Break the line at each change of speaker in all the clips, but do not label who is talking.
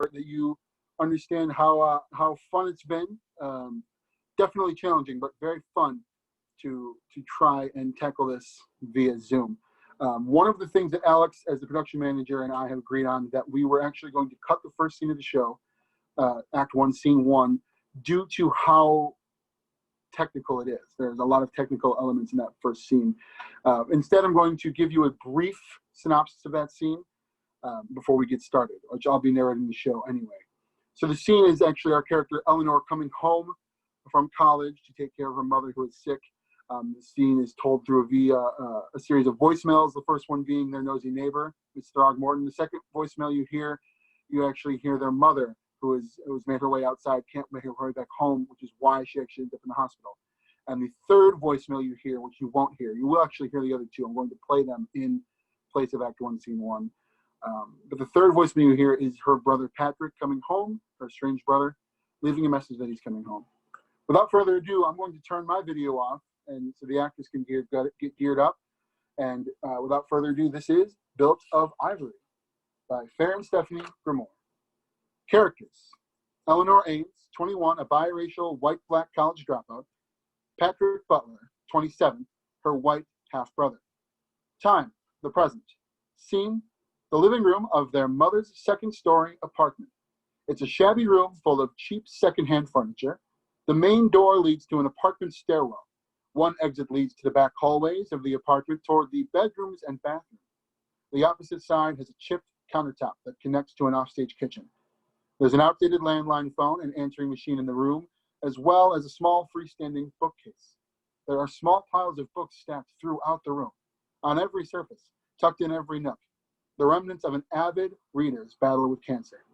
that you understand how fun it's been. Definitely challenging, but very fun to try and tackle this via Zoom. One of the things that Alex, as the production manager, and I have agreed on, that we were actually going to cut the first scene of the show, Act 1, Scene 1, due to how technical it is. There's a lot of technical elements in that first scene. Instead, I'm going to give you a brief synopsis of that scene before we get started, which I'll be narrating the show anyway. So the scene is actually our character Eleanor coming home from college to take care of her mother who is sick. The scene is told via a series of voicemails, the first one being their nosy neighbor, Miss Throgmorton. The second voicemail you hear, you actually hear their mother, who has made her way outside, can't make her way back home, which is why she actually ended up in the hospital. And the third voicemail you hear, which you won't hear, you will actually hear the other two. I'm going to play them in place of Act 1, Scene 1. But the third voicemail you hear is her brother Patrick coming home, her estranged brother, leaving a message that he's coming home. Without further ado, I'm going to turn my video off, and so the actors can get geared up. And without further ado, this is Built of Ivory by Pharyne Stephney-Gremore. Characters: Eleanor Ames, 21, a biracial white-black college dropout. Patrick Butler, 27, her white half-brother. Time: the present. Scene: the living room of their mother's second-story apartment. It's a shabby room full of cheap secondhand furniture. The main door leads to an apartment stairwell. One exit leads to the back hallways of the apartment toward the bedrooms and bathroom. The opposite side has a chipped countertop that connects to an offstage kitchen. There's an outdated landline phone and answering machine in the room, as well as a small freestanding bookcase. There are small piles of books stacked throughout the room, on every surface, tucked in every nook, the remnants of an avid reader's battle with cancer.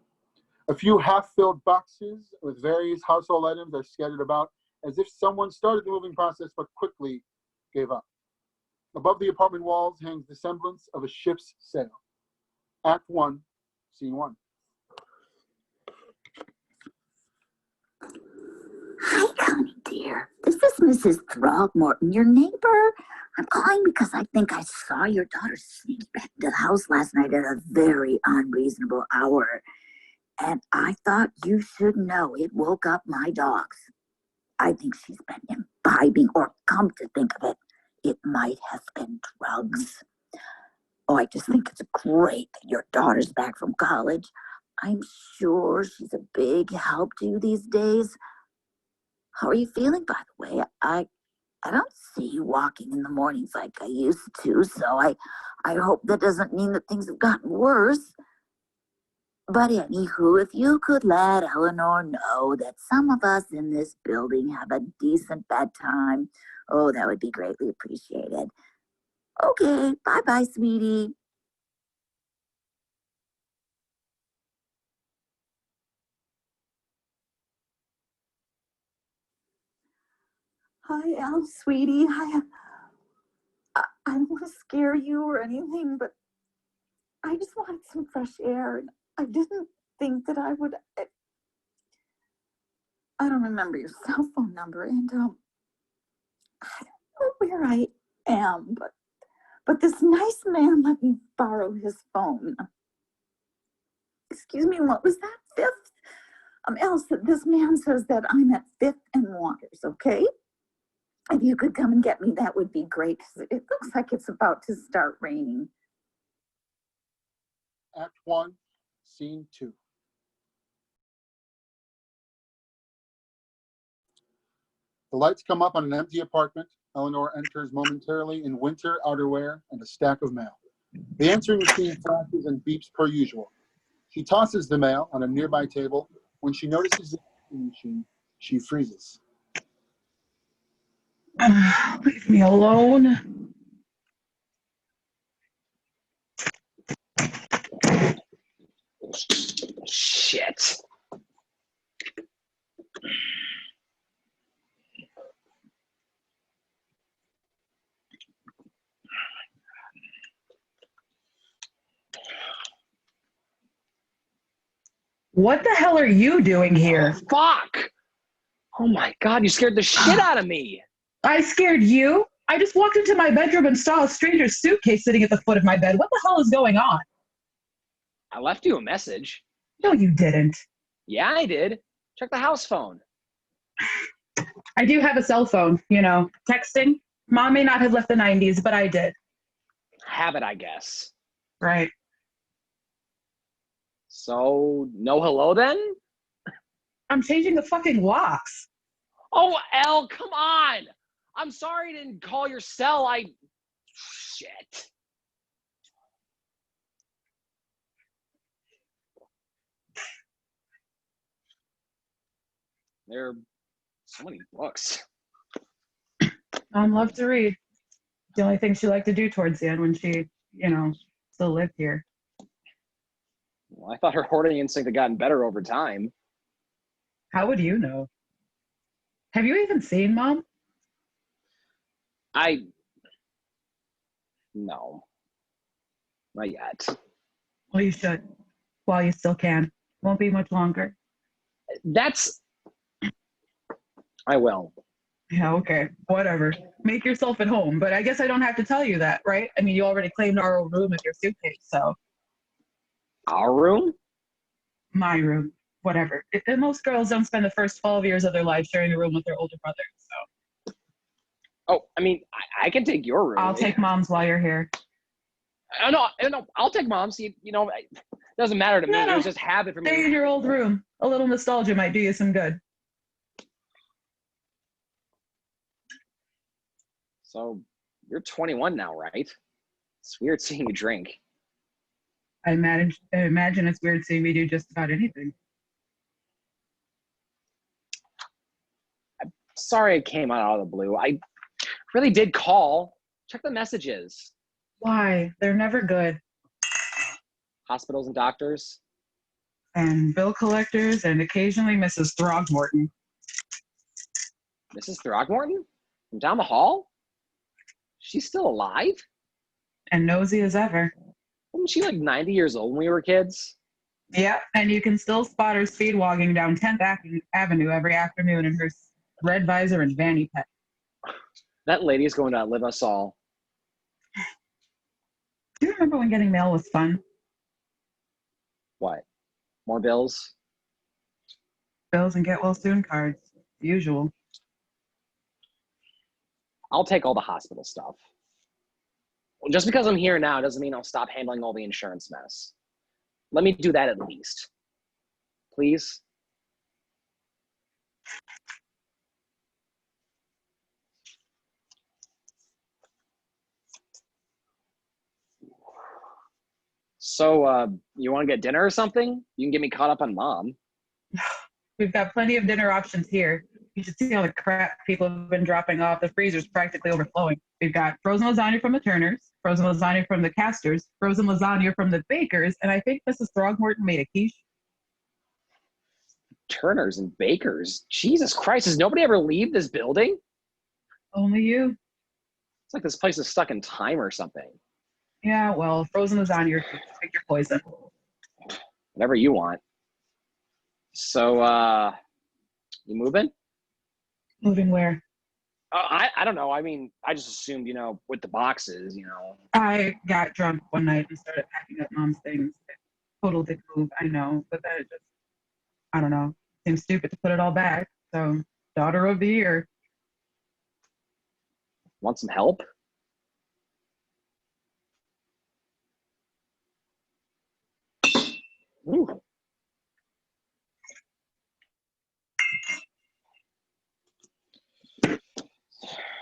A few half-filled boxes with various household items are scattered about, as if someone started the moving process but quickly gave up. Above the apartment walls hangs the semblance of a ship's sail. Act 1, Scene 1.
Hi, Connie, dear. This is Mrs. Throgmorton, your neighbor. I'm calling because I think I saw your daughter sneak back into the house last night at a very unreasonable hour. And I thought you should know it woke up my dogs. I think she's been imbibing, or come to think of it, it might have been drugs. Oh, I just think it's great that your daughter's back from college. I'm sure she's a big help to you these days. How are you feeling, by the way? I don't see you walking in the mornings like I used to, so I hope that doesn't mean that things have gotten worse. But anywho, if you could let Eleanor know that some of us in this building have a decent bedtime, oh, that would be greatly appreciated. Okay, bye-bye, sweetie.
Hi, Elle, sweetie. I don't want to scare you or anything, but I just wanted some fresh air. And I didn't think that I would. I don't remember your cell phone number, and I don't know where I am, but this nice man let me borrow his phone. Excuse me, what was that? Fifth? Else, this man says that I'm at 5th and Waters, okay? If you could come and get me, that would be great, because it looks like it's about to start raining.
Act 1, Scene 2. The lights come up on an empty apartment. Eleanor enters momentarily in winter outerwear and a stack of mail. The answering machine flashes and beeps per usual. She tosses the mail on a nearby table. When she notices the answering machine, she freezes.
Leave me alone. Shit. What the hell are you doing here?
Fuck! Oh my God, you scared the shit out of me.
I scared you? I just walked into my bedroom and saw a stranger's suitcase sitting at the foot of my bed. What the hell is going on?
I left you a message.
No, you didn't.
Yeah, I did. Check the house phone.
I do have a cell phone, texting. Mom may not have left the 90s, but I did.
Habit, I guess.
Right.
So, no hello then?
I'm changing the fucking locks.
Oh, Elle, come on. I'm sorry I didn't call your cell. Shit. There are so many books.
Mom loved to read. The only thing she liked to do towards the end when she, still lived here.
Well, I thought her hoarding instinct had gotten better over time.
How would you know? Have you even seen Mom?
No. Not yet.
Well, you should. While you still can. Won't be much longer.
I will.
Yeah, okay. Whatever. Make yourself at home. But I guess I don't have to tell you that, right? I mean, you already claimed our own room with your suitcase, so.
Our room?
My room. Whatever. And most girls don't spend the first 12 years of their life sharing a room with their older brothers, so.
Oh, I mean, I can take your room.
I'll take Mom's while you're here.
No, I'll take Mom's. It doesn't matter to me.
No.
It was just habit for me.
Stay in your old room. A little nostalgia might do you some good.
So, you're 21 now, right? It's weird seeing you drink.
I imagine it's weird seeing me do just about anything.
I'm sorry I came out of the blue. I really did call. Check the messages.
Why? They're never good.
Hospitals and doctors.
And bill collectors and occasionally Mrs. Throgmorton.
Mrs. Throgmorton? From down the hall? She's still alive?
And nosy as ever.
Wasn't she like 90 years old when we were kids?
Yeah, and you can still spot her speed walking down 10th Avenue every afternoon in her red visor and fanny pack.
That lady is going to outlive us all.
Do you remember when getting mail was fun?
What? More bills?
Bills and get well soon cards. The usual.
I'll take all the hospital stuff. Just because I'm here now doesn't mean I'll stop handling all the insurance mess. Let me do that at least. Please? So, you want to get dinner or something? You can get me caught up on Mom.
We've got plenty of dinner options here. You should see all the crap people have been dropping off. The freezer's practically overflowing. We've got frozen lasagna from the Turners, frozen lasagna from the Casters, frozen lasagna from the Bakers, and I think Mrs. Throgmorton made a quiche.
Turners and Bakers? Jesus Christ, does nobody ever leave this building?
Only you.
It's like this place is stuck in time or something.
Yeah, well, frozen lasagna, pick your poison.
Whatever you want. So, you moving?
Moving where?
I don't know. I mean, I just assumed, with the boxes,
I got drunk one night and started packing up Mom's things. Total dick move, I know, but that just, I don't know. Seems stupid to put it all back. So, daughter of the year.
Want some help? Ooh.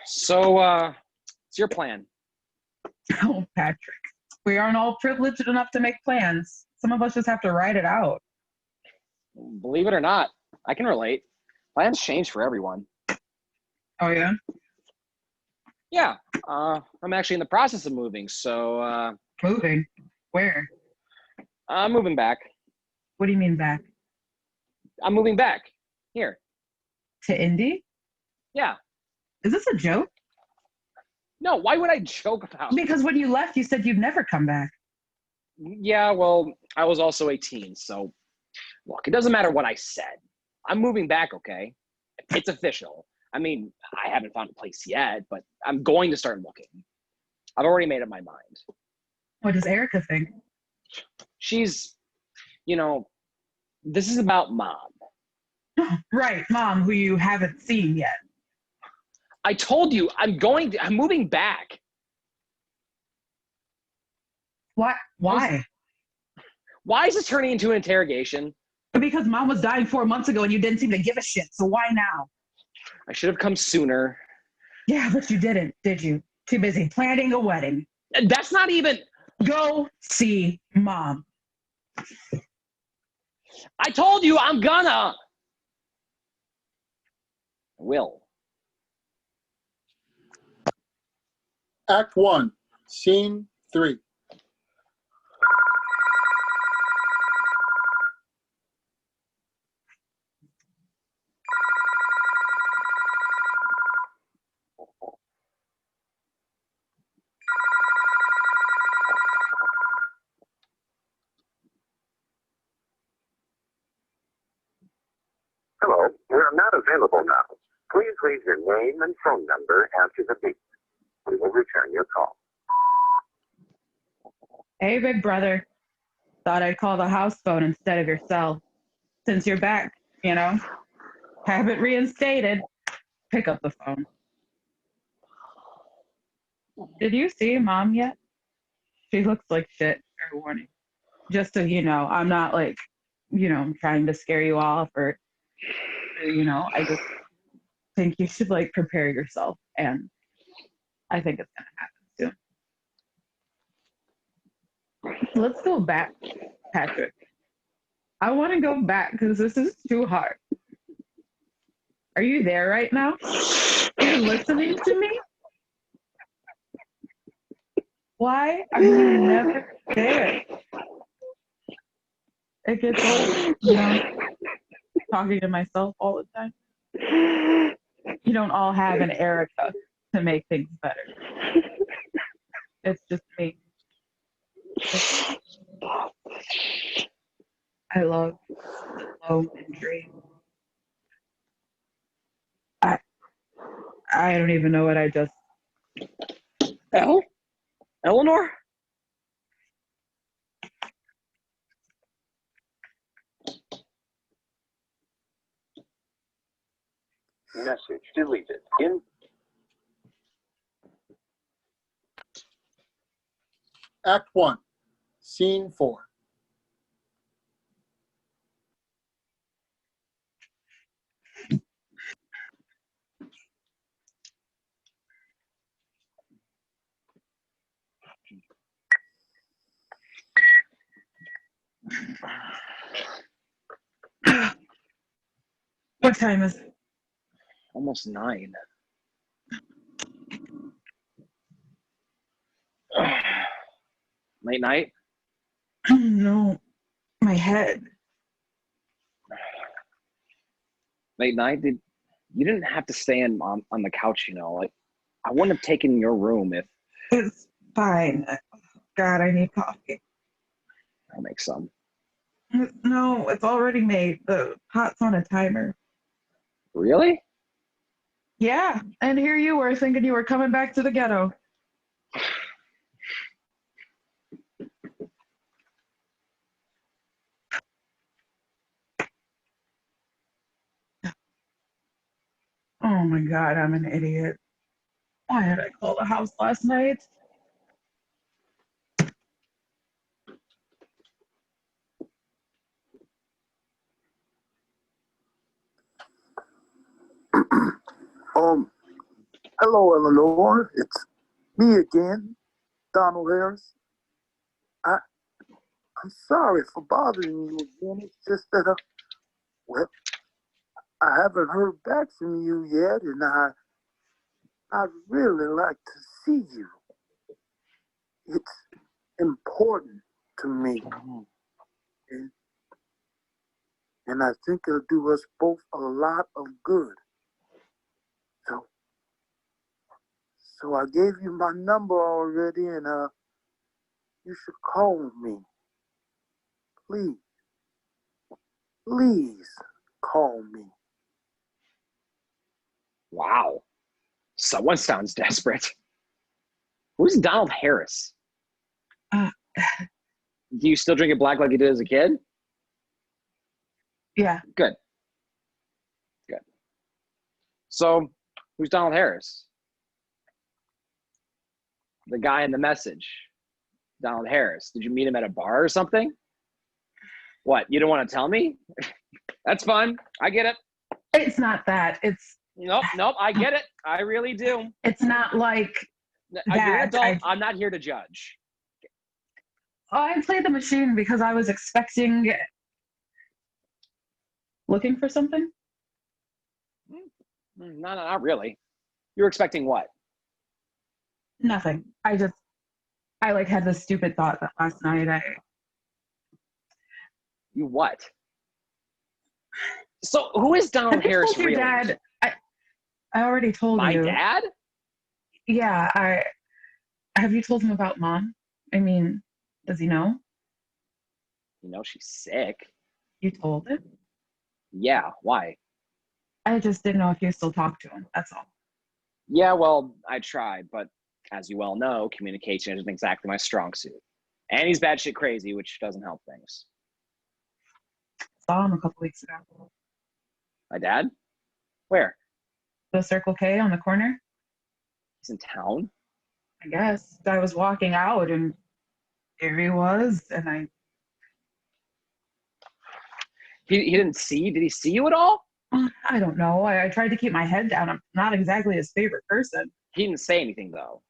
So, what's your plan?
Oh, Patrick. We aren't all privileged enough to make plans. Some of us just have to ride it out.
Believe it or not, I can relate. Plans change for everyone.
Oh, yeah?
Yeah, I'm actually in the process of moving, so,
Moving? Where?
I'm moving back.
What do you mean back?
I'm moving back. Here.
To Indy?
Yeah.
Is this a joke?
No, why would I joke about it?
Because when you left, you said you'd never come back.
Yeah, well, I was also 18, so look, it doesn't matter what I said. I'm moving back, okay? It's official. I mean, I haven't found a place yet, but I'm going to start looking. I've already made up my mind.
What does Erica think?
She's, This is about Mom.
Right, Mom, who you haven't seen yet.
I told you, I'm moving back.
What? Why?
Why is this turning into an interrogation?
Because Mom was dying 4 months ago and you didn't seem to give a shit, so why now?
I should have come sooner.
Yeah, but you didn't, did you? Too busy planning a wedding.
That's not even...
Go see Mom.
I told you I'm gonna. I will.
Act 1, Scene 3.
Hello, we're not available now. Please leave your name and phone number after the beep. We will return your call.
Hey, big brother. Thought I'd call the house phone instead of your cell. Since you're back, you know, have it reinstated. Pick up the phone. Did you see Mom yet? She looks like shit. Fair warning. Just so you know, I'm not like, trying to scare you off or, I just think you should like prepare yourself. And I think it's going to happen soon. Let's go back, Patrick. I want to go back because this is too hard. Are you there right now? Are you listening to me? Why are you never there? It gets old, talking to myself all the time. You don't all have an Erica to make things better. It's just me. I love low and dream. I don't even know what I just...
Eleanor?
Message deleted.
Act 1, Scene 4.
What time is it?
Almost 9. Late night?
Oh no, my head.
Late night? You didn't have to stay on the couch, Like, I wouldn't have taken your room if...
It's fine. God, I need coffee.
I'll make some.
No, it's already made. The pot's on a timer.
Really?
Yeah, and here you were thinking you were coming back to the ghetto. Oh my God, I'm an idiot. Why did I call the house last night?
Hello, Eleanor. It's me again, Donald Harris. I'm sorry for bothering you again. It's just that, well, I haven't heard back from you yet, and I'd really like to see you. It's important to me, and I think it'll do us both a lot of good. So I gave you my number already, and you should call me. Please call me.
Wow. Someone sounds desperate. Who's Donald Harris?
Uh,
Do you still drink it black like you did as a kid?
Yeah.
Good. Good. So, who's Donald Harris? The guy in the message. Donald Harris. Did you meet him at a bar or something? What? You don't want to tell me? That's fun. I get it.
It's not that. It's
Nope. I get it. I really do.
it's not like
You're an
that.
adult. I'm not here to judge.
I played the machine because I was expecting, looking for something.
No, not really. You were expecting what?
Nothing. I like had this stupid thought that last night
You what? So who is Donald
Have you
Harris
told your
really?
dad? I already told
My
you.
dad?
Yeah, have you told him about Mom? I mean, does he know?
You know she's sick.
You told him?
Yeah, why?
I just didn't know if you still talk to him. That's all.
Yeah, well, I tried, but as you well know, communication isn't exactly my strong suit. And he's batshit crazy, which doesn't help things.
Saw him a couple weeks ago.
My dad? Where?
The Circle K on the corner.
He's in town?
I guess. I was walking out and there he was, and
He didn't see? Did he see you at all?
I don't know. I tried to keep my head down. I'm not exactly his favorite person.
He didn't say anything, though.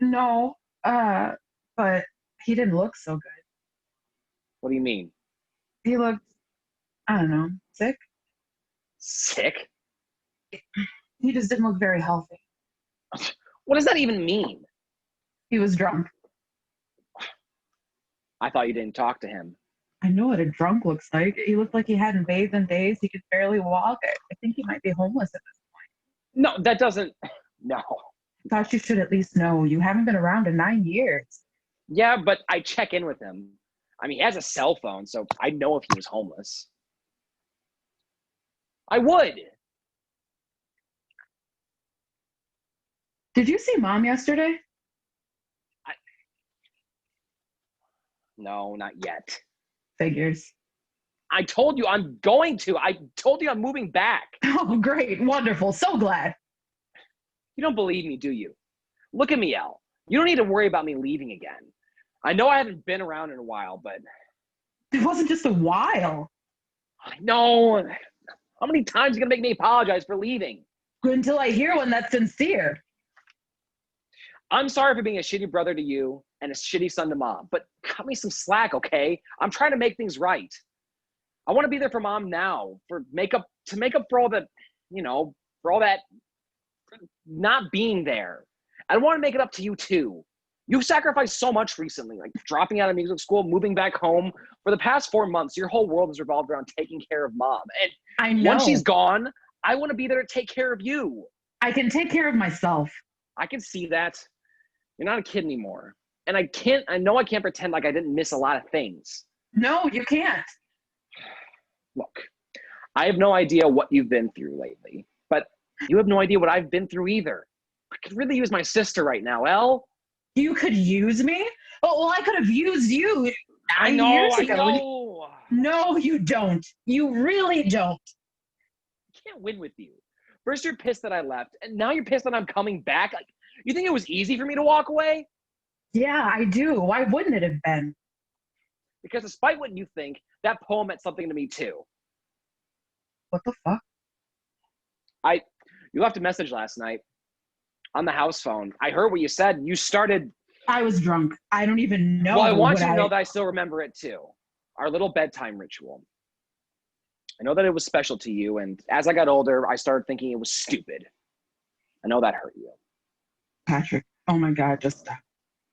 No, but he didn't look so good.
What do you mean?
He looked, I don't know, sick.
Sick?
He just didn't look very healthy.
What does that even mean?
He was drunk.
I thought you didn't talk to him.
I know what a drunk looks like. He looked like he hadn't bathed in days. He could barely walk. I think he might be homeless at this point.
No, that doesn't. No.
Thought you should at least know. You haven't been around in 9 years.
Yeah, but I check in with him. I mean, he has a cell phone, so I know if he was homeless. I would.
Did you see Mom yesterday?
No, not yet.
Figures.
I told you I'm going to. I told you I'm moving back.
Oh, great. Wonderful. So glad.
You don't believe me, do you? Look at me, Elle. You don't need to worry about me leaving again. I know I haven't been around in a while, but...
It wasn't just a while.
I know. How many times are you going to make me apologize for leaving?
Until I hear one that's sincere.
I'm sorry for being a shitty brother to you and a shitty son to Mom, but cut me some slack, okay? I'm trying to make things right. I want to be there for Mom now, to make up for all the, for all that not being there. I want to make it up to you too. You've sacrificed so much recently, like dropping out of music school, moving back home. For the past 4 months, your whole world has revolved around taking care of Mom. And
I know.
once she's gone, I want to be there to take care of you.
I can take care of myself.
I can see that. You're not a kid anymore. And I know I can't pretend like I didn't miss a lot of things.
No, you can't.
Look, I have no idea what you've been through lately, but you have no idea what I've been through either. I could really use my sister right now, Elle.
You could use me? Oh, well, I could have used you 9 years ago.
I know.
No, you don't. You really don't.
I can't win with you. First you're pissed that I left, and now you're pissed that I'm coming back. Like, you think it was easy for me to walk away?
Yeah, I do. Why wouldn't it have been?
Because despite what you think, that poem meant something to me too.
What the fuck?
You left a message last night on the house phone. I heard what you said. You started...
I was drunk. I don't even know.
Well, I want you to know that I still remember it too. Our little bedtime ritual. I know that it was special to you, and as I got older, I started thinking it was stupid. I know that hurt you.
Patrick, oh my God, just stop.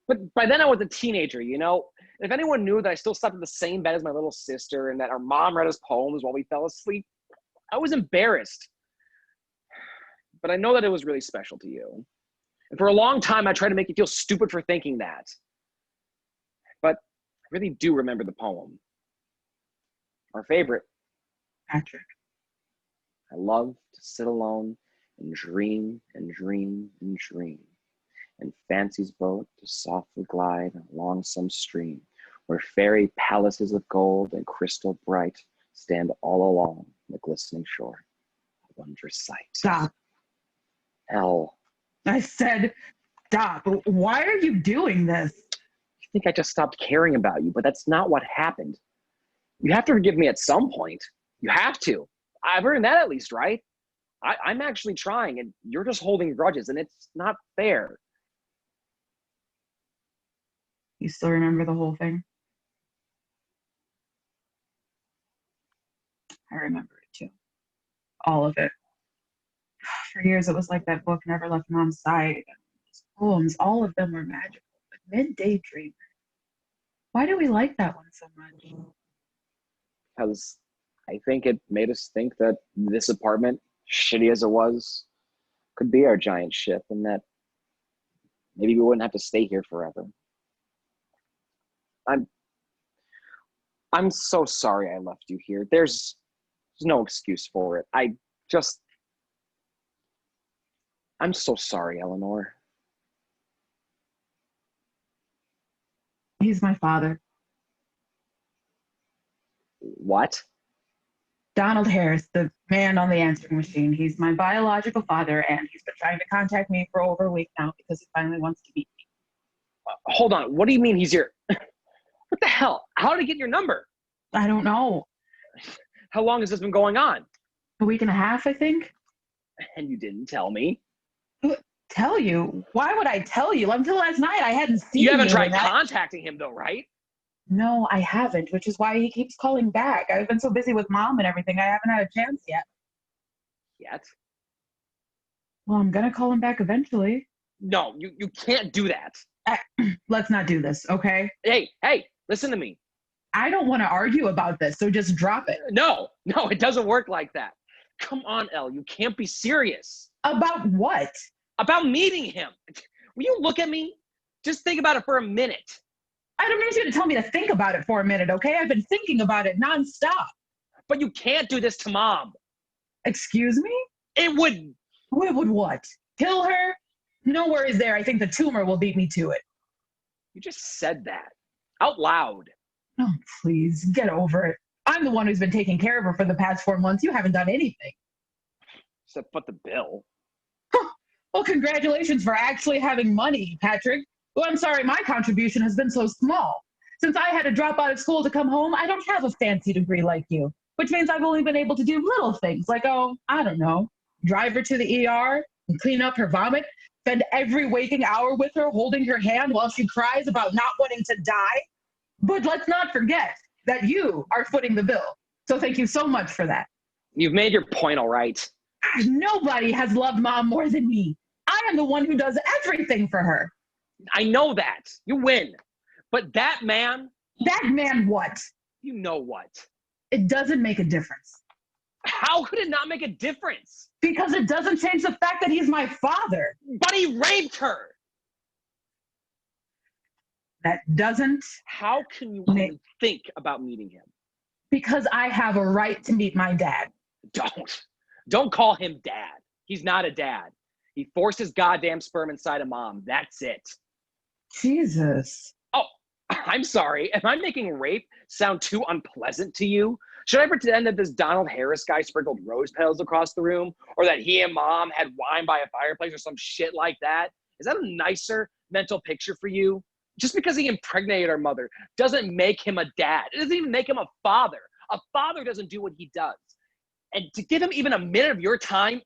But by then I was a teenager, If anyone knew that I still slept in the same bed as my little sister and that our mom read us poems while we fell asleep, I was embarrassed. But I know that it was really special to you. And for a long time, I tried to make you feel stupid for thinking that. But I really do remember the poem. Our favorite.
Patrick.
I love to sit alone and dream and dream and dream. And fancy's boat to softly glide along some stream where fairy palaces of gold and crystal bright stand all along the glistening shore. A wondrous sight.
Stop.
Elle,
I said stop. Why are you doing this?
I think I just stopped caring about you, but that's not what happened. You have to forgive me at some point. You have to. I've earned that at least, right? I'm actually trying, and you're just holding grudges, and it's not fair.
You still remember the whole thing? I remember it too. All of it. For years, it was like that book never left Mom's side. Those poems, all of them were magical. But Midday Dreamer. Why do we like that one so much?
Because I think it made us think that this apartment, shitty as it was, could be our giant ship, and that maybe we wouldn't have to stay here forever. I'm so sorry I left you here. There's no excuse for it. I'm so sorry, Eleanor.
He's my father.
What?
Donald Harris, the man on the answering machine. He's my biological father, and he's been trying to contact me for over a week now because he finally wants to meet me.
Hold on. What do you mean he's your... What the hell? How did he get your number?
I don't know.
How long has this been going on?
A week and a half, I think.
And you didn't tell me.
Tell you? Why would I tell you? Until last night, I hadn't seen
You haven't
you
tried contacting him, though, right?
No, I haven't, which is why he keeps calling back. I've been so busy with Mom and everything, I haven't had a chance yet.
Yet?
Well, I'm gonna call him back eventually.
No, you can't do that.
Let's not do this, okay?
Hey, listen to me.
I don't want to argue about this, so just drop it.
No, it doesn't work like that. Come on, Elle, you can't be serious.
About what?
About meeting him. Will you look at me? Just think about it for a minute.
I don't need you to tell me to think about it for a minute, okay? I've been thinking about it nonstop.
But you can't do this to Mom.
Excuse me?
It would...
It would what? Kill her? No worries there. I think the tumor will beat me to it.
You just said that. Out loud.
Oh, please, get over it. I'm the one who's been taking care of her for the past 4 months. You haven't done anything.
Except foot the bill.
Well, congratulations for actually having money, Patrick. Well, I'm sorry, my contribution has been so small. Since I had to drop out of school to come home, I don't have a fancy degree like you, which means I've only been able to do little things like, I don't know, drive her to the ER and clean up her vomit, spend every waking hour with her holding her hand while she cries about not wanting to die. But let's not forget that you are footing the bill. So thank you so much for that.
You've made your point, all right.
Nobody has loved Mom more than me. I am the one who does everything for her.
I know that. You win. But that man...
That man what?
You know what.
It doesn't make a difference.
How could it not make a difference?
Because it doesn't change the fact that he's my father.
But he raped her.
That doesn't...
How can you even think about meeting him?
Because I have a right to meet my dad.
Don't call him dad. He's not a dad. He forced his goddamn sperm inside of Mom. That's it.
Jesus.
Oh, I'm sorry. Am I making rape sound too unpleasant to you? Should I pretend that this Donald Harris guy sprinkled rose petals across the room? Or that he and Mom had wine by a fireplace or some shit like that? Is that a nicer mental picture for you? Just because he impregnated our mother doesn't make him a dad. It doesn't even make him a father. A father doesn't do what he does. And to give him even a minute of your time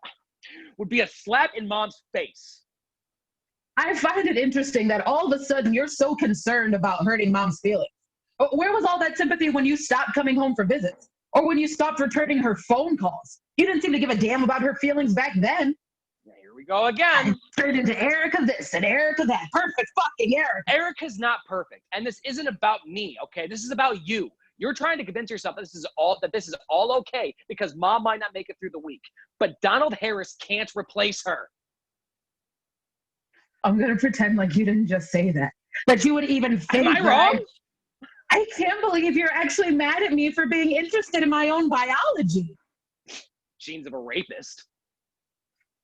would be a slap in Mom's face.
I find it interesting that all of a sudden you're so concerned about hurting Mom's feelings. Where was all that sympathy when you stopped coming home for visits? Or when you stopped returning her phone calls? You didn't seem to give a damn about her feelings back then.
Here we go again.
I turned into Erica this and Erica that. Perfect fucking Erica.
Erica's not perfect. And this isn't about me, okay? This is about you. You're trying to convince yourself that this is all okay because Mom might not make it through the week. But Donald Harris can't replace her.
I'm going to pretend like you didn't just say that. That you would even think
Am I wrong?
I can't believe you're actually mad at me for being interested in my own biology.
Genes of a rapist.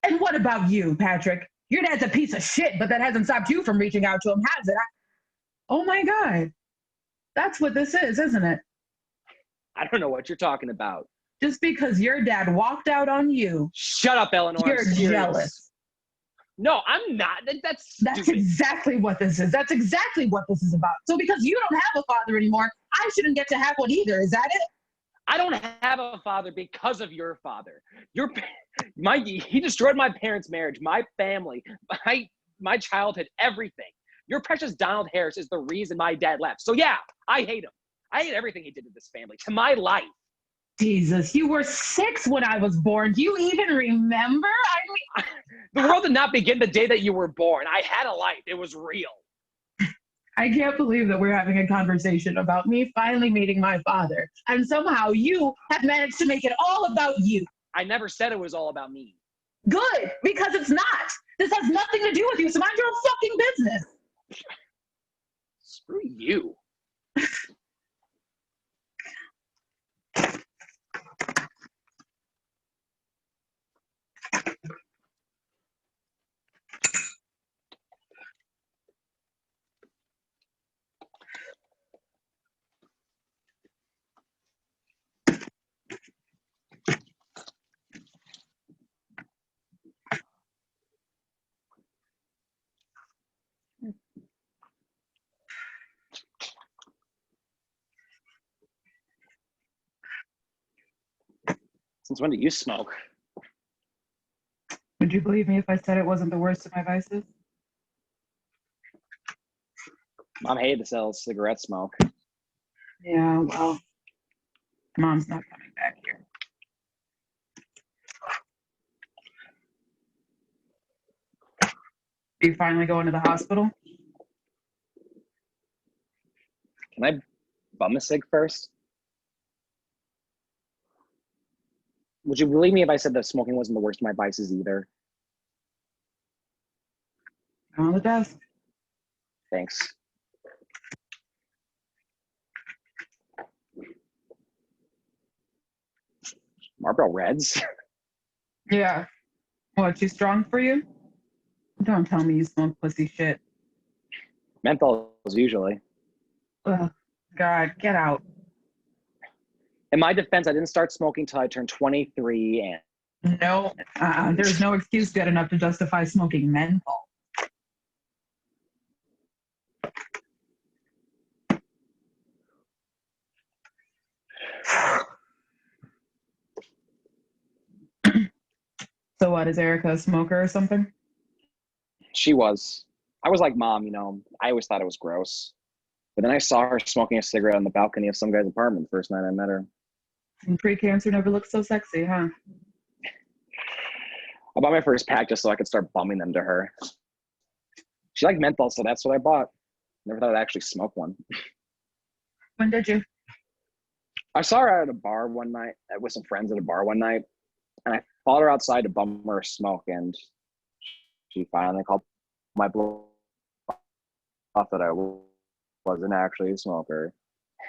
And what about you, Patrick? Your dad's a piece of shit, but that hasn't stopped you from reaching out to him, has it? Oh my God. That's what this is, isn't it?
I don't know what you're talking about.
Just because your dad walked out on you,
Shut up, Eleanor.
you're
I'm serious.
jealous.
No, I'm not. That's
That's
stupid.
exactly what this is. That's exactly what this is about. So because you don't have a father anymore, I shouldn't get to have one either. Is that it?
I don't have a father because of your father. He destroyed my parents' marriage, my family, my childhood, everything. Your precious Donald Harris is the reason my dad left. So yeah, I hate him. I hate everything he did to this family, to my life.
Jesus, you were 6 when I was born. Do you even remember? I mean,
the world did not begin the day that you were born. I had a life. It was real.
I can't believe that we're having a conversation about me finally meeting my father. And somehow you have managed to make it all about you.
I never said it was all about me.
Good, because it's not. This has nothing to do with you, so mind your own fucking business.
Screw you. Since when do you smoke?
Would you believe me if I said it wasn't the worst of my vices?
Mom hated to sell cigarette smoke.
Yeah, well, Mom's not coming back here. Are you finally going to the hospital?
Can I bum a cig first? Would you believe me if I said that smoking wasn't the worst of my vices either?
On the desk.
Thanks. Marlboro Reds?
Yeah. What, too strong for you? Don't tell me you smoke pussy shit.
Menthols usually.
Ugh, God, get out.
In my defense, I didn't start smoking till I turned 23 and
No, there's no excuse good enough to justify smoking menthol. So what, is Erica a smoker or something?
she was. I was like, Mom, I always thought it was gross. But then I saw her smoking a cigarette on the balcony of some guy's apartment the first night I met her.
And pre-cancer never looked so sexy, huh?
I bought my first pack just so I could start bumming them to her. She liked menthol, so that's what I bought. Never thought I'd actually smoke one.
When did you?
I saw her at a bar one night, with some friends at a bar one night, and I followed her outside to bum her a smoke, and she finally called my bluff that I wasn't actually a smoker.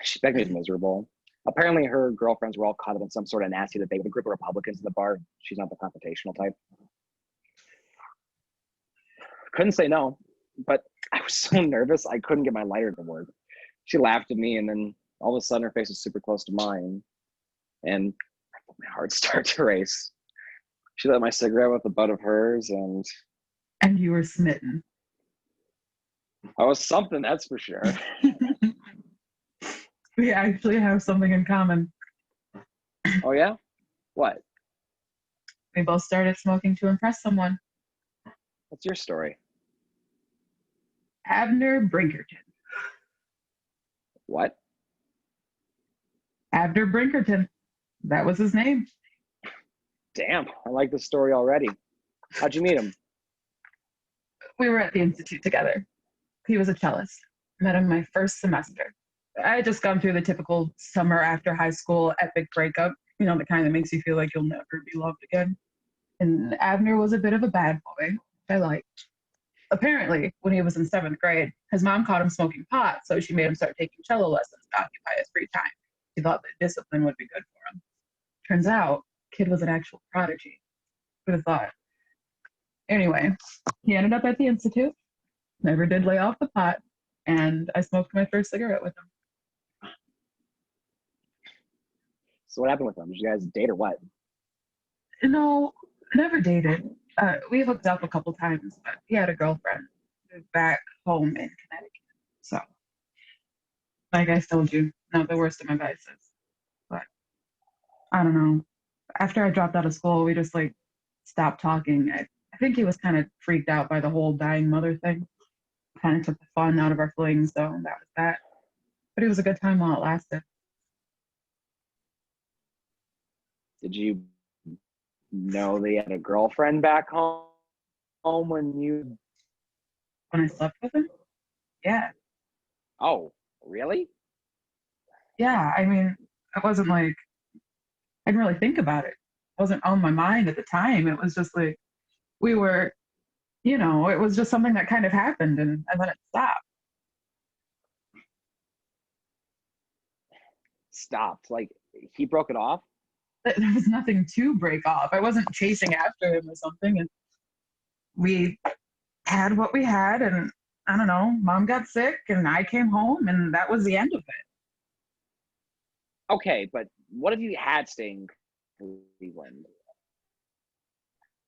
She begged me to be miserable. Apparently her girlfriends were all caught up in some sort of nasty debate with a group of Republicans in the bar. She's not the confrontational type. Couldn't say no, but I was so nervous I couldn't get my lighter to work. She laughed at me, and then all of a sudden her face was super close to mine, and my heart started to race. She lit my cigarette with the butt of hers, and
you were smitten.
I was something, that's for sure.
We actually have something in common.
Oh yeah? What?
We both started smoking to impress someone.
What's your story?
Abner Brinkerton.
What?
Abner Brinkerton. That was his name.
Damn, I like this story already. How'd you meet him?
We were at the Institute together. He was a cellist. Met him my first semester. I had just gone through the typical summer after high school epic breakup, the kind that makes you feel like you'll never be loved again. And Abner was a bit of a bad boy, which I liked. Apparently, when he was in 7th grade, his mom caught him smoking pot, so she made him start taking cello lessons to occupy his free time. She thought that discipline would be good for him. Turns out, kid was an actual prodigy. Who'd have thought? Anyway, he ended up at the Institute, never did lay off the pot, and I smoked my first cigarette with him.
So what happened with him? Did you guys date or what?
No, never dated. We hooked up a couple times, but he had a girlfriend back home in Connecticut. So, like I told you, not the worst of my vices. But I don't know. After I dropped out of school, we just like stopped talking. I think he was kind of freaked out by the whole dying mother thing. Kind of took the fun out of our fling, so that was that. But it was a good time while it lasted.
Did you know they had a girlfriend back home when
I slept with him? Yeah.
Oh, really?
Yeah, I mean, it wasn't like, I didn't really think about it. It wasn't on my mind at the time. It was just like, we were, it was just something that kind of happened and then it stopped.
Stopped. Like, he broke it off?
There was nothing to break off. I wasn't chasing after him or something. And we had what we had, and I don't know, mom got sick and I came home and that was the end of it.
Okay, but what if you had stayed in Cleveland?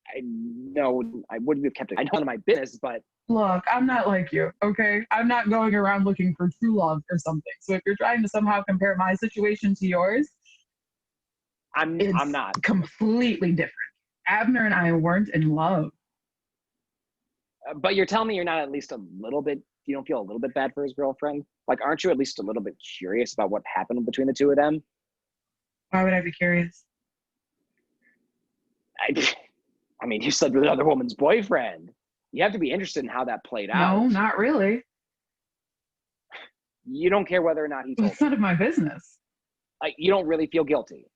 I know I wouldn't have kept it. I know none of my business, but
Look, I'm not like you, okay? I'm not going around looking for true love or something. So if you're trying to somehow compare my situation to yours,
I'm not.
Completely different. Abner and I weren't in love.
But you're telling me you're not at least a little bit, you don't feel a little bit bad for his girlfriend? Like, aren't you at least a little bit curious about what happened between the two of them?
Why would I be curious?
I mean, you slept with another woman's boyfriend. You have to be interested in how that played out.
No, not really.
You don't care whether or not he told
It's none of my business.
Like, you don't really feel guilty.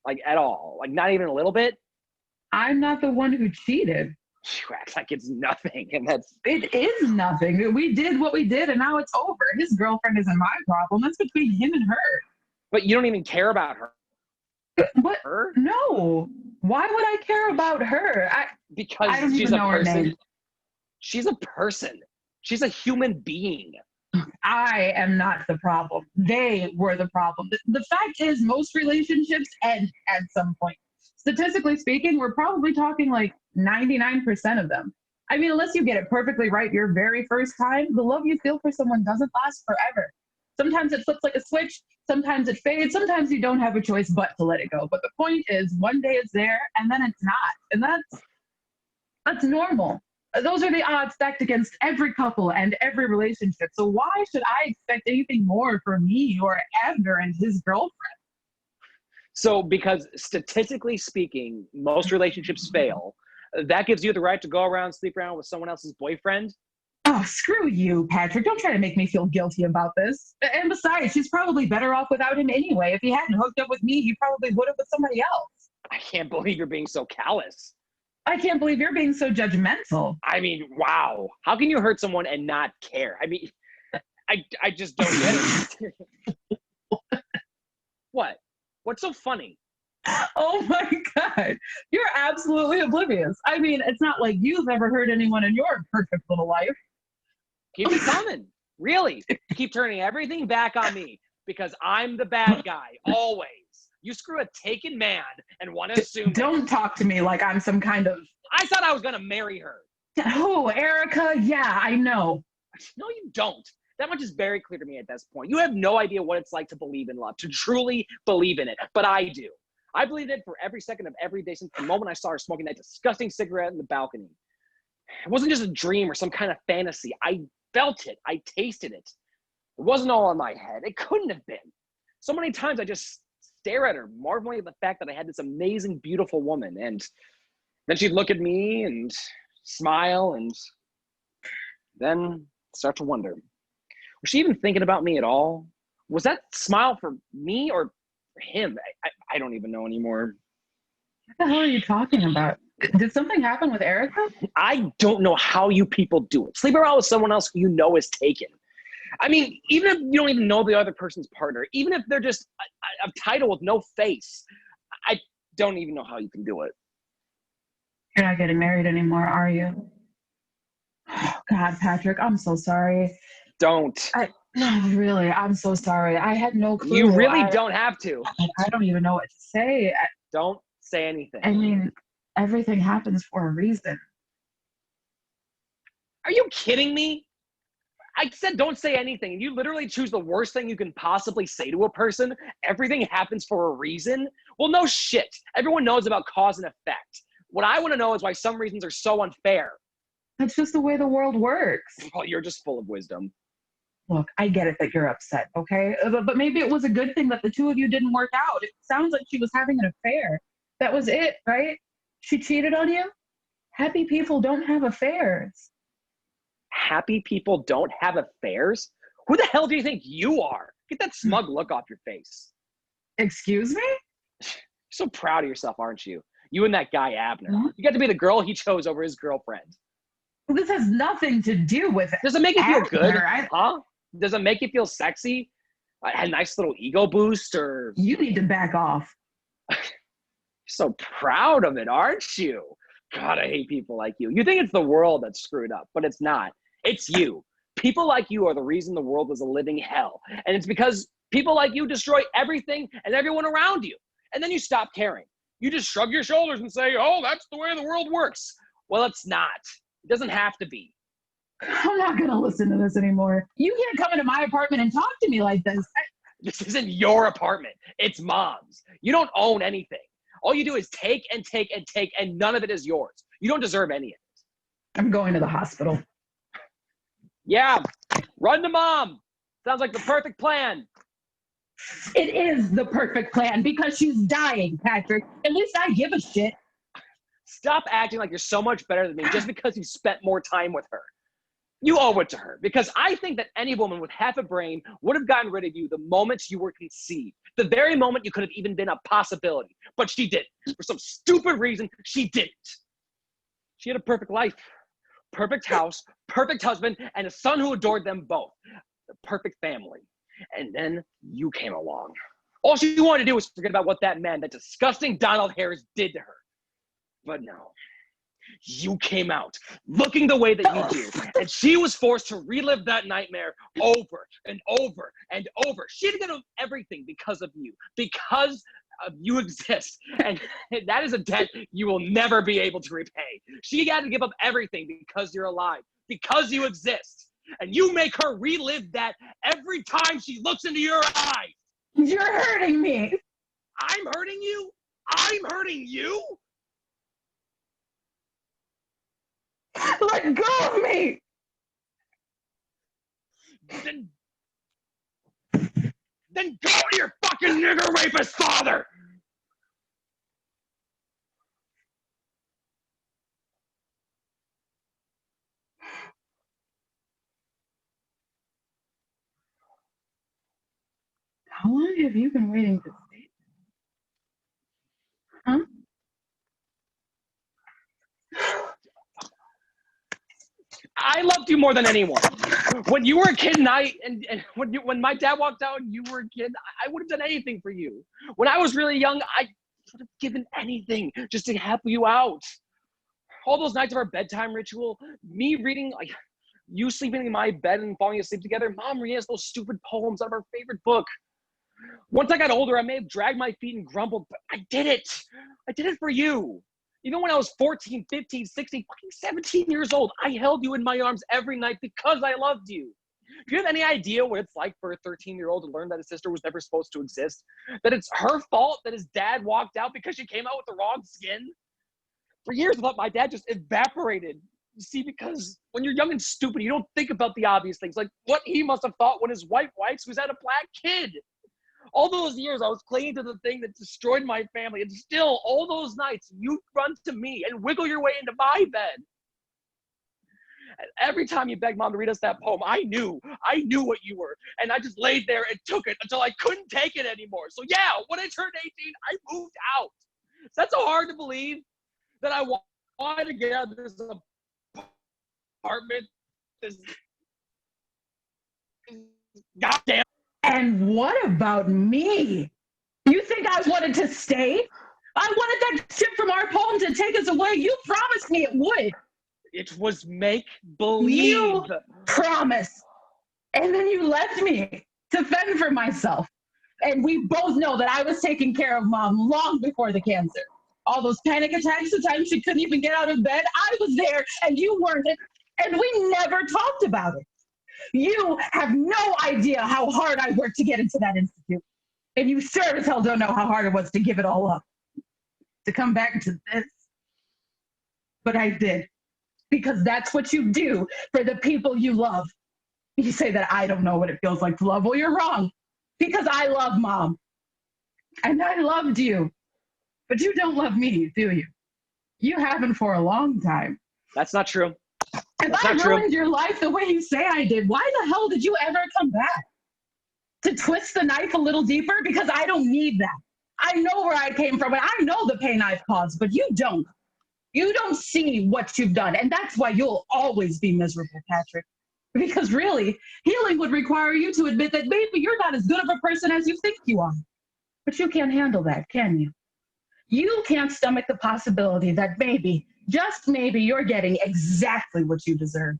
Like, at all. Like, not even a little bit?
I'm not the one who cheated.
You act like it's nothing, and that's...
It is nothing. We did what we did, and now it's over. His girlfriend isn't my problem. That's between him and her.
But you don't even care about her.
What?
Her?
No. Why would I care about her?
Because
I don't
she's
even
a
know her
person.
name.
She's a person. She's a human being.
I am not the problem. They were the problem. The fact is, most relationships end at some point. Statistically speaking, we're probably talking like 99% of them. I mean, unless you get it perfectly right your very first time, the love you feel for someone doesn't last forever. Sometimes it flips like a switch. Sometimes it fades. Sometimes you don't have a choice but to let it go. But the point is, one day it's there and then it's not. And that's normal. Those are the odds stacked against every couple and every relationship. So why should I expect anything more from me or Abner and his girlfriend?
So because statistically speaking, most relationships fail, that gives you the right to go around, sleep around with someone else's boyfriend?
Oh, screw you, Patrick. Don't try to make me feel guilty about this. And besides, she's probably better off without him anyway. If he hadn't hooked up with me, he probably would have with somebody else.
I can't believe you're being so callous.
I can't believe you're being so judgmental.
I mean, wow. How can you hurt someone and not care? I mean, I just don't get it. What? What's so funny?
Oh my God. You're absolutely oblivious. I mean, it's not like you've ever hurt anyone in your perfect little life.
Keep it coming. Really. Keep turning everything back on me because I'm the bad guy, always. You screw a taken man and want to assume...
Don't talk to me like I'm some kind of...
I thought I was going to marry her.
Oh, Erica? Yeah, I know.
No, you don't. That much is very clear to me at this point. You have no idea what it's like to believe in love, to truly believe in it. But I do. I believed it for every second of every day since the moment I saw her smoking that disgusting cigarette in the balcony. It wasn't just a dream or some kind of fantasy. I felt it. I tasted it. It wasn't all in my head. It couldn't have been. So many times I just stare at her, marveling at the fact that I had this amazing, beautiful woman. And then she'd look at me and smile and then start to wonder. Was she even thinking about me at all? Was that smile for me or for him? I don't even know anymore.
What the hell are you talking about? Did something happen with Erica?
I don't know how you people do it. Sleep around with someone else who you know is taken. I mean, even if you don't even know the other person's partner, even if they're just a title with no face, I don't even know how you can do it.
You're not getting married anymore, are you? Oh, God, Patrick, I'm so sorry.
Don't.
Really, I'm so sorry. I had no clue.
You really don't have to.
I don't even know what to say.
Don't say anything.
I mean, everything happens for a reason.
Are you kidding me? I said don't say anything, and you literally choose the worst thing you can possibly say to a person. Everything happens for a reason. Well, no shit. Everyone knows about cause and effect. What I want to know is why some reasons are so unfair.
That's just the way the world works.
Well, you're just full of wisdom.
Look, I get it that you're upset, okay? But maybe it was a good thing that the two of you didn't work out. It sounds like she was having an affair. That was it, right? She cheated on you? Happy people don't have affairs.
Happy people don't have affairs? Who the hell do you think you are? Get that smug look off your face.
Excuse me?
You're so proud of yourself, aren't you? You and that guy, Abner. You got to be the girl he chose over his girlfriend.
This has nothing to do with it.
Does it make you feel good?
Abner,
Huh? Does it make you feel sexy? A nice little ego boost or...
You need to back off.
You're so proud of it, aren't you? God, I hate people like you. You think it's the world that's screwed up, but it's not. It's you. People like you are the reason the world was a living hell. And it's because people like you destroy everything and everyone around you. And then you stop caring. You just shrug your shoulders and say, oh, that's the way the world works. Well, it's not. It doesn't have to be.
I'm not going to listen to this anymore. You can't come into my apartment and talk to me like this.
This isn't your apartment. It's Mom's. You don't own anything. All you do is take and take and take, and none of it is yours. You don't deserve any of it.
I'm going to the hospital.
Yeah, run to Mom. Sounds like the perfect plan.
It is the perfect plan because she's dying, Patrick. At least I give a shit.
Stop acting like you're so much better than me just because you spent more time with her. You owe it to her, because I think that any woman with half a brain would have gotten rid of you the moment you were conceived, the very moment you could have even been a possibility. But she didn't. For some stupid reason, she didn't. She had a perfect life, perfect house, perfect husband, and a son who adored them both. The perfect family. And then you came along. All she wanted to do was forget about what that man, that disgusting Donald Harris, did to her. But no. You came out looking the way that you do, and she was forced to relive that nightmare over and over and over. She had to give up everything because of you, because you exist, and that is a debt you will never be able to repay. She had to give up everything because you're alive, because you exist, and you make her relive that every time she looks into your eyes.
You're hurting me.
I'm hurting you? I'm hurting you?
Let go of me!
Then go to your fucking nigger rapist father!
How long have you been waiting to say that? Huh?
I loved you more than anyone. When you were a kid and when my dad walked out and you were a kid, I would have done anything for you. When I was really young, I would have given anything just to help you out. All those nights of our bedtime ritual, me reading, like, you sleeping in my bed and falling asleep together, Mom reading us those stupid poems out of our favorite book. Once I got older, I may have dragged my feet and grumbled, but I did it. I did it for you. Even when I was 14, 15, 16, 17 years old, I held you in my arms every night because I loved you. Do you have any idea what it's like for a 13-year-old to learn that his sister was never supposed to exist? That it's her fault that his dad walked out because she came out with the wrong skin? For years, I thought my dad just evaporated. You see, because when you're young and stupid, you don't think about the obvious things, like what he must have thought when his wife was had a black kid. All those years, I was clinging to the thing that destroyed my family, and still, all those nights, you'd run to me and wiggle your way into my bed. And every time you begged Mom to read us that poem, I knew what you were, and I just laid there and took it until I couldn't take it anymore. So yeah, when I turned 18, I moved out. Is that so hard to believe? That I wanted to get out of this apartment, this goddamn.
And what about me? You think I wanted to stay? I wanted that shit from our poem to take us away. You promised me it would.
It was make believe.
You promised. And then you left me to fend for myself. And we both know that I was taking care of Mom long before the cancer. All those panic attacks, the time she couldn't even get out of bed, I was there and you weren't. And we never talked about it. You have no idea how hard I worked to get into that institute. And you sure as hell don't know how hard it was to give it all up, to come back to this. But I did, because that's what you do for the people you love. You say that I don't know what it feels like to love. Well, you're wrong, because I love Mom. And I loved you. But you don't love me, do you? You haven't for a long time.
That's not true.
If I ruined your life the way you say I did, why the hell did you ever come back? To twist the knife a little deeper? Because I don't need that. I know where I came from, and I know the pain I've caused, but you don't. You don't see what you've done, and that's why you'll always be miserable, Patrick. Because really, healing would require you to admit that maybe you're not as good of a person as you think you are. But you can't handle that, can you? You can't stomach the possibility that maybe, just maybe, you're getting exactly what you deserve.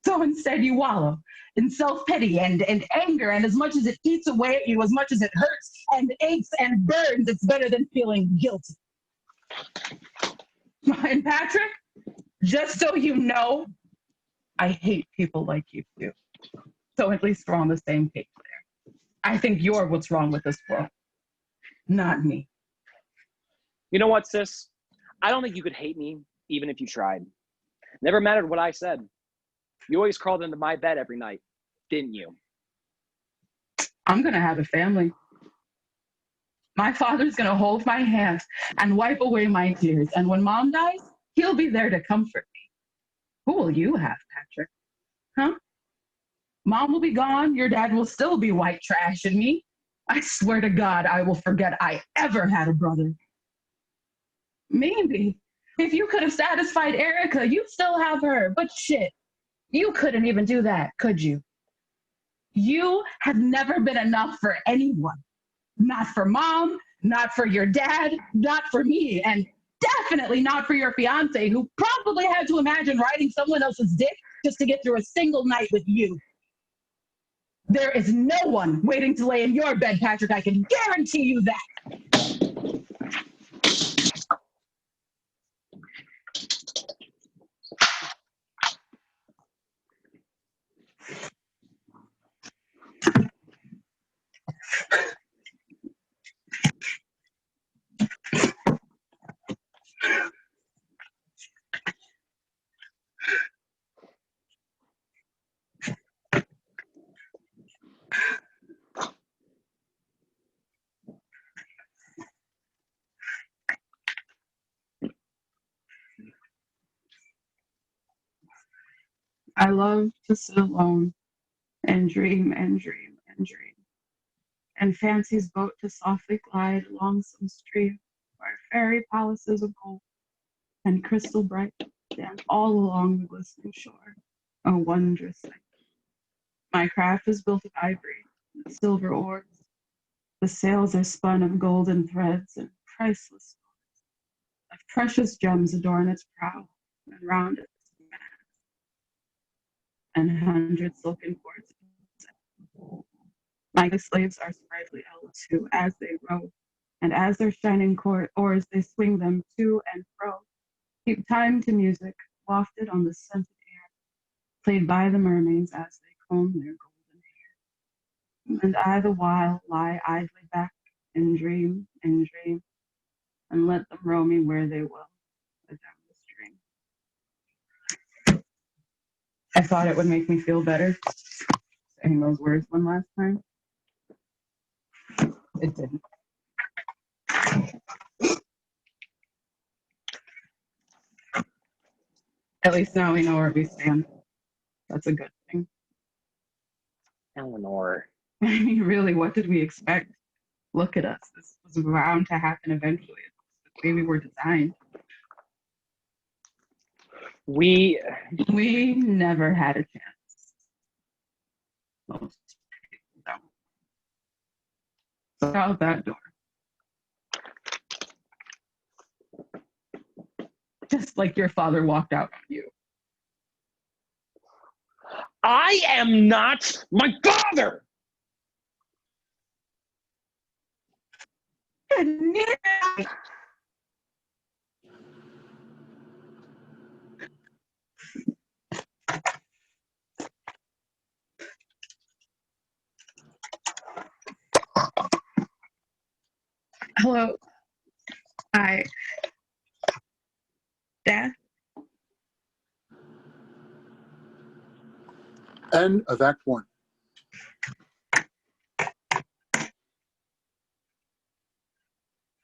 So instead you wallow in self-pity and anger, and as much as it eats away at you, as much as it hurts and aches and burns, it's better than feeling guilty. And Patrick, just so you know, I hate people like you too. So at least we're on the same page there. I think you're what's wrong with this world, not me.
You know what, sis? I don't think you could hate me even if you tried. Never mattered what I said. You always crawled into my bed every night, didn't you?
I'm going to have a family. My father's going to hold my hands and wipe away my tears. And when Mom dies, he'll be there to comfort me. Who will you have, Patrick? Huh? Mom will be gone. Your dad will still be white trash, and me, I swear to God, I will forget I ever had a brother. Maybe. If you could have satisfied Erica, you'd still have her. But shit, you couldn't even do that, could you? You have never been enough for anyone. Not for Mom, not for your dad, not for me, and definitely not for your fiance, who probably had to imagine riding someone else's dick just to get through a single night with you. There is no one waiting to lay in your bed, Patrick. I can guarantee you that. I love to sit alone and dream and dream and dream, and fancy's boat to softly glide along some stream where fairy palaces of gold and crystal bright dance all along the glistening shore, a wondrous sight. My craft is built of ivory and silver oars. The sails are spun of golden threads, and priceless stones of precious gems adorn its prow and round its mast, and 100 silken cords. My slaves are sprightly elves who, as they row, and as their shining oars they swing them to and fro, keep time to music wafted on the scented air, played by the mermaids as they comb their golden hair. And I the while lie idly back and dream, and let them row me where they will, down the stream. I thought it would make me feel better saying those words one last time. It didn't. At least now we know where we stand. That's a good thing.
Eleanor.
I mean, really, what did we expect? Look at us. This was bound to happen eventually. It's the way we were designed. We never had a chance. Most people don't. So out that door. Just like your father walked out on you.
I am not my father.
Hello. Hi. Dad?
End of Act 1.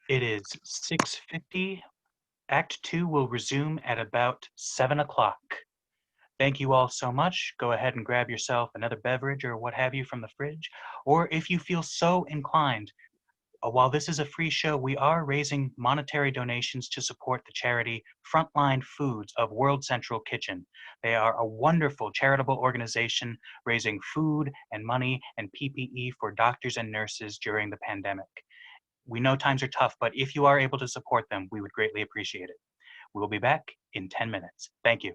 It is 6:50. Act 2 will resume at about 7 o'clock. Thank you all so much. Go ahead and grab yourself another beverage or what have you from the fridge. Or if you feel so inclined, while this is a free show, we are raising monetary donations to support the charity Frontline Foods of World Central Kitchen. They are a wonderful charitable organization raising food and money and PPE for doctors and nurses during the pandemic. We know times are tough, but if you are able to support them, we would greatly appreciate it. We will be back in 10 minutes. Thank you.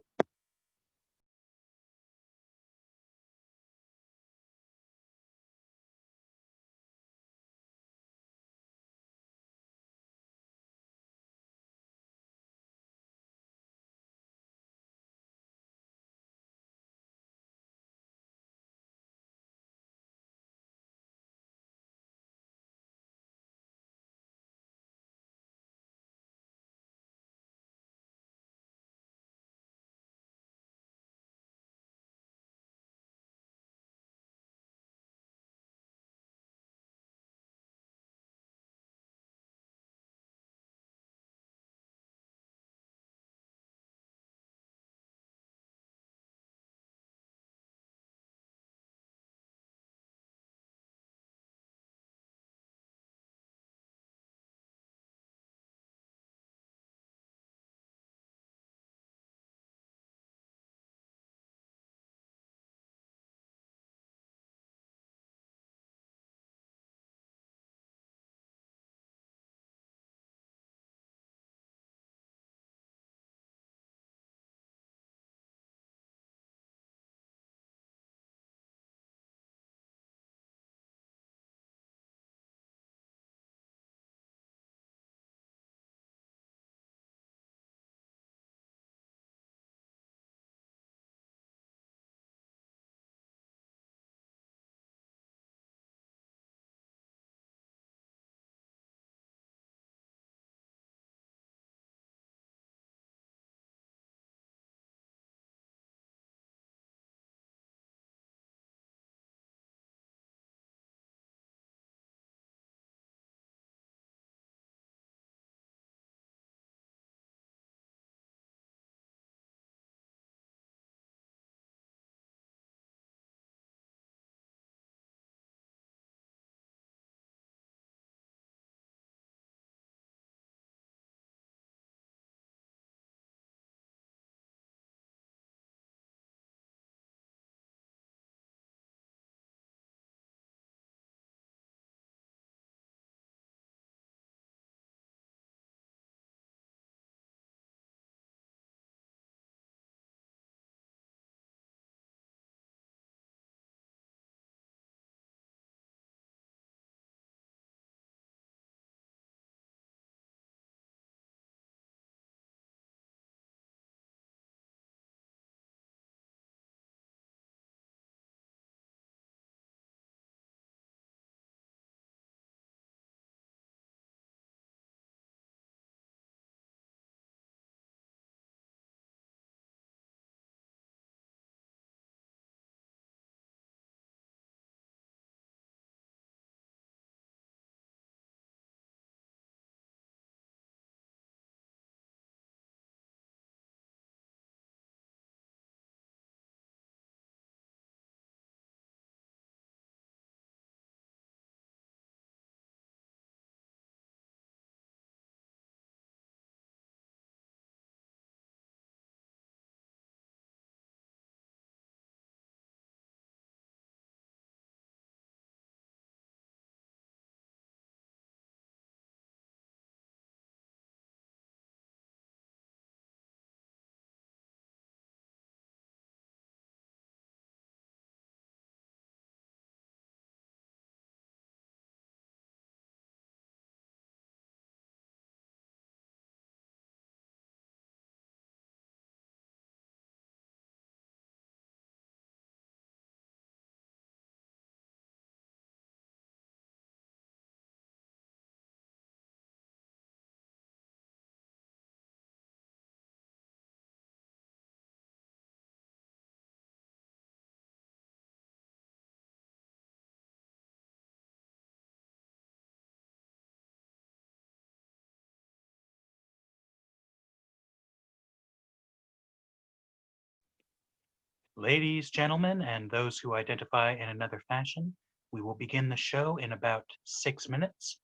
Ladies, gentlemen, and those who identify in another fashion, we will begin the show in about 6 minutes.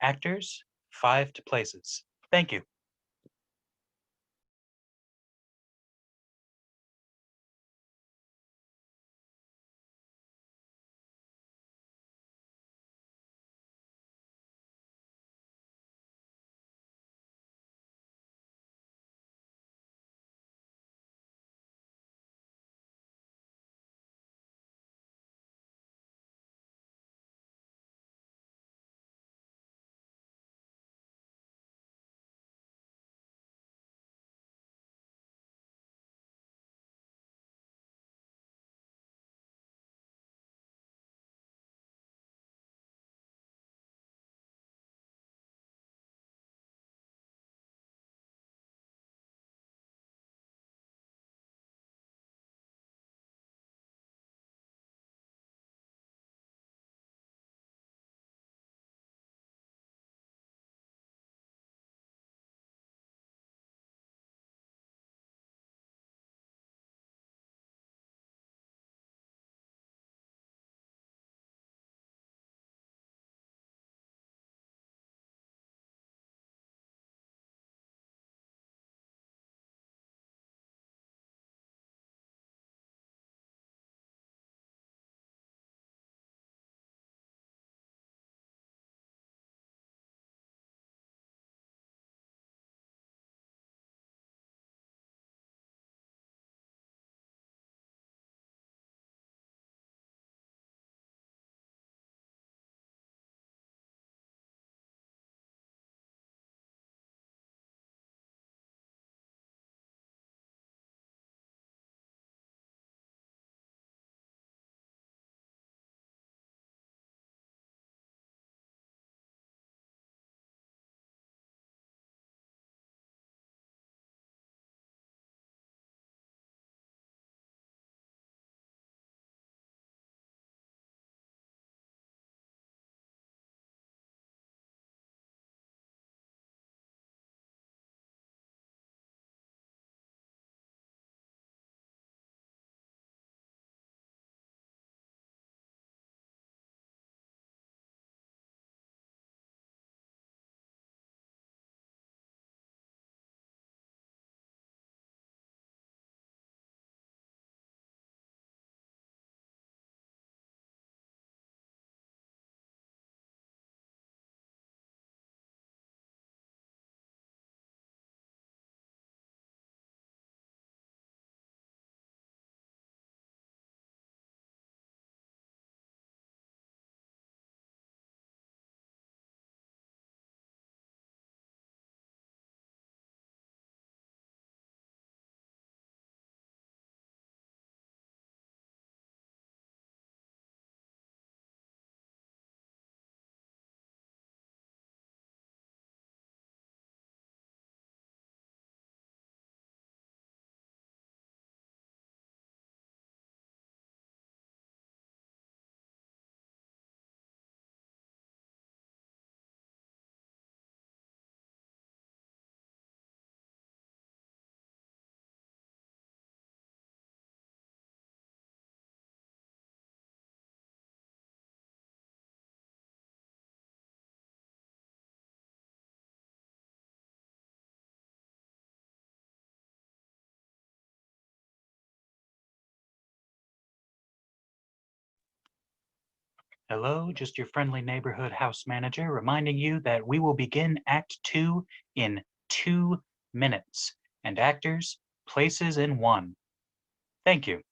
Actors, 5 to places. Thank you. Hello, just your friendly neighborhood house manager reminding you that we will begin Act 2 in 2 minutes. And actors, places in 1. Thank you.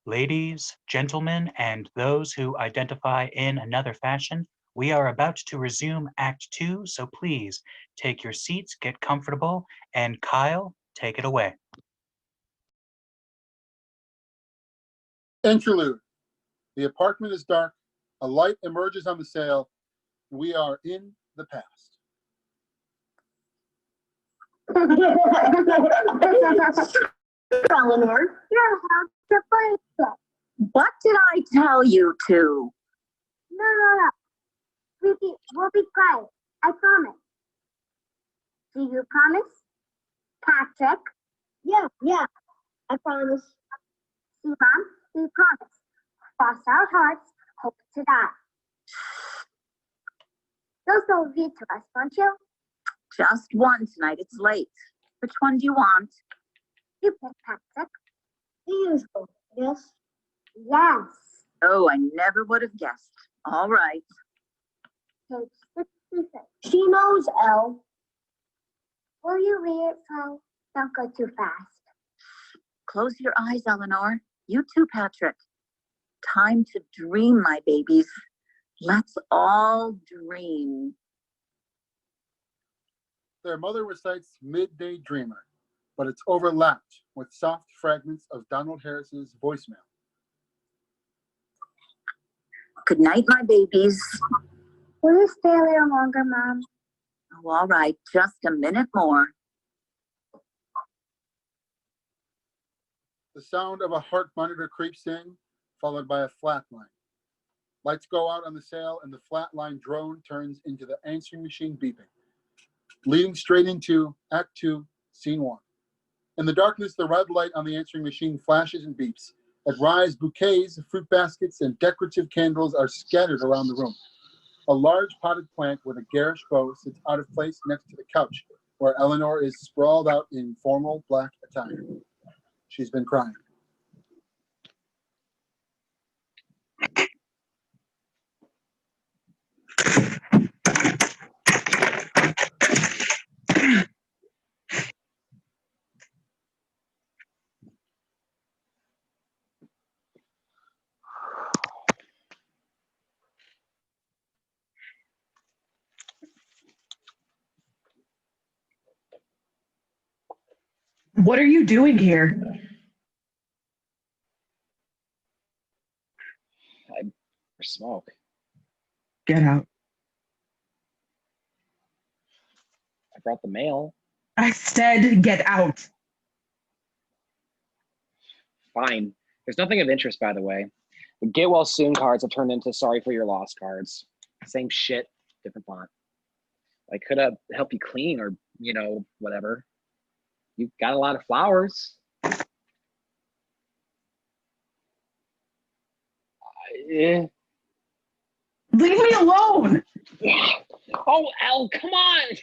Ladies, gentlemen, and those who identify in another fashion, we are about to resume Act 2, so please take your seats, get comfortable, and Kyle, take it away.
Interlude. The apartment is dark. A light emerges on the sail. We are in the past.
Eleanor, your house is a place. What did I tell you to?
No. We'll be quiet. I promise. Do you promise? Patrick? Yeah. I promise. See, Mom? We promise. Cross our hearts, hope to die. You'll still read to us, won't you?
Just one tonight. It's late. Which one do you want?
You pick Patrick. The usual, yes? Yes.
Oh, I never would have guessed. All right.
Page 66. She knows, Elle. Will you read it slow? Don't go too fast.
Close your eyes, Eleanor. You too, Patrick. Time to dream, my babies. Let's all dream.
Their mother recites Midday Dreamer, but it's overlapped with soft fragments of Donald Harris's voicemail.
Good night, my babies.
Will you stay a little longer, Mom?
Oh, all right, just a minute more.
The sound of a heart monitor creeps in, followed by a flat line. Lights go out on the sail, and the flat line drone turns into the answering machine beeping, leading straight into Act 2, Scene 1. In the darkness, the red light on the answering machine flashes and beeps. At rise, bouquets, fruit baskets, and decorative candles are scattered around the room. A large potted plant with a garish bow sits out of place next to the couch, where Eleanor is sprawled out in formal black attire. She's been crying.
What are you doing here?
I smoke.
Get out.
I brought the mail.
I said get out.
Fine. There's nothing of interest, by the way. The get well soon cards have turned into sorry for your loss cards. Same shit, different font. I could have helped you clean or, whatever. You got a lot of flowers.
Leave me alone.
Oh, Elle, come on.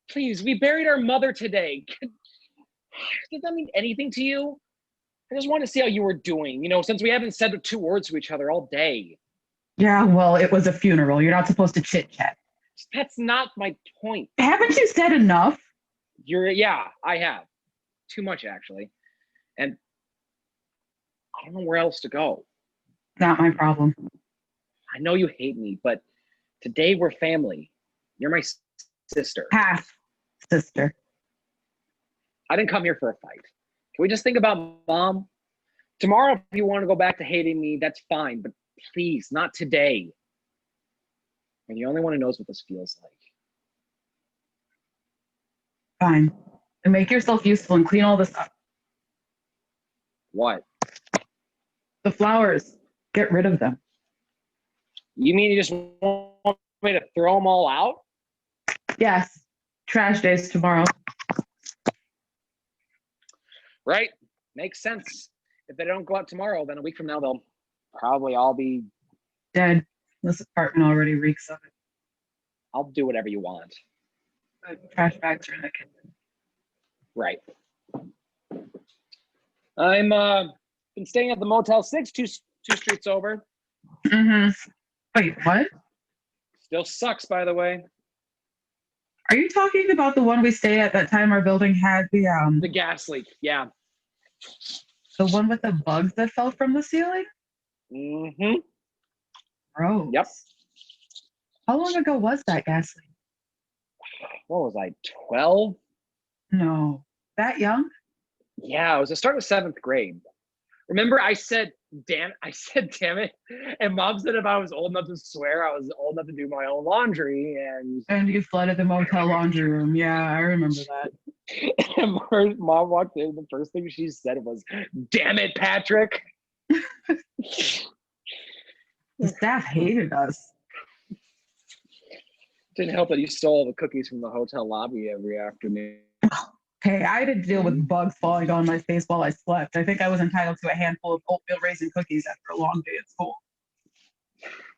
Please, we buried our mother today. Does that mean anything to you? I just want to see how you were doing, since we haven't said 2 words to each other all day.
Yeah, well, it was a funeral. You're not supposed to chit-chat.
That's not my point.
Haven't you said enough?
Yeah, I have. Too much, actually. And I don't know where else to go.
Not my problem.
I know you hate me, but today we're family. You're my sister.
Half sister.
I didn't come here for a fight. Can we just think about Mom? Tomorrow, if you want to go back to hating me, that's fine, but please, not today. And you're the only one who knows what this feels like.
Fine. And make yourself useful and clean all this up.
What?
The flowers. Get rid of them.
You mean you just want me to throw them all out?
Yes. Trash days tomorrow.
Right. Makes sense. If they don't go out tomorrow, then a week from now, they'll probably all be
dead. This apartment already reeks of it.
I'll do whatever you want.
The trash bags are in the kitchen.
Right. I'm been staying at the Motel 6, two streets over.
Mm-hmm. Wait, what?
Still sucks, by the way.
Are you talking about the one we stayed at that time our building had the
gas leak? Yeah.
The one with the bugs that fell from the ceiling?
Mm-hmm.
Gross.
Yep.
How long ago was that, Ghastly?
What was I, 12?
No. That young?
Yeah, it was the start of 7th grade. Remember, I said, damn it. And Mom said if I was old enough to swear, I was old enough to do my own laundry.
And you flooded the motel laundry room. Yeah, I remember that.
And Mom walked in. The first thing she said was, "Damn it, Patrick."
The staff hated us.
Didn't help that you stole the cookies from the hotel lobby every afternoon.
Okay, I had to deal with bugs falling on my face while I slept. I think I was entitled to a handful of oatmeal raisin cookies after a long day at school.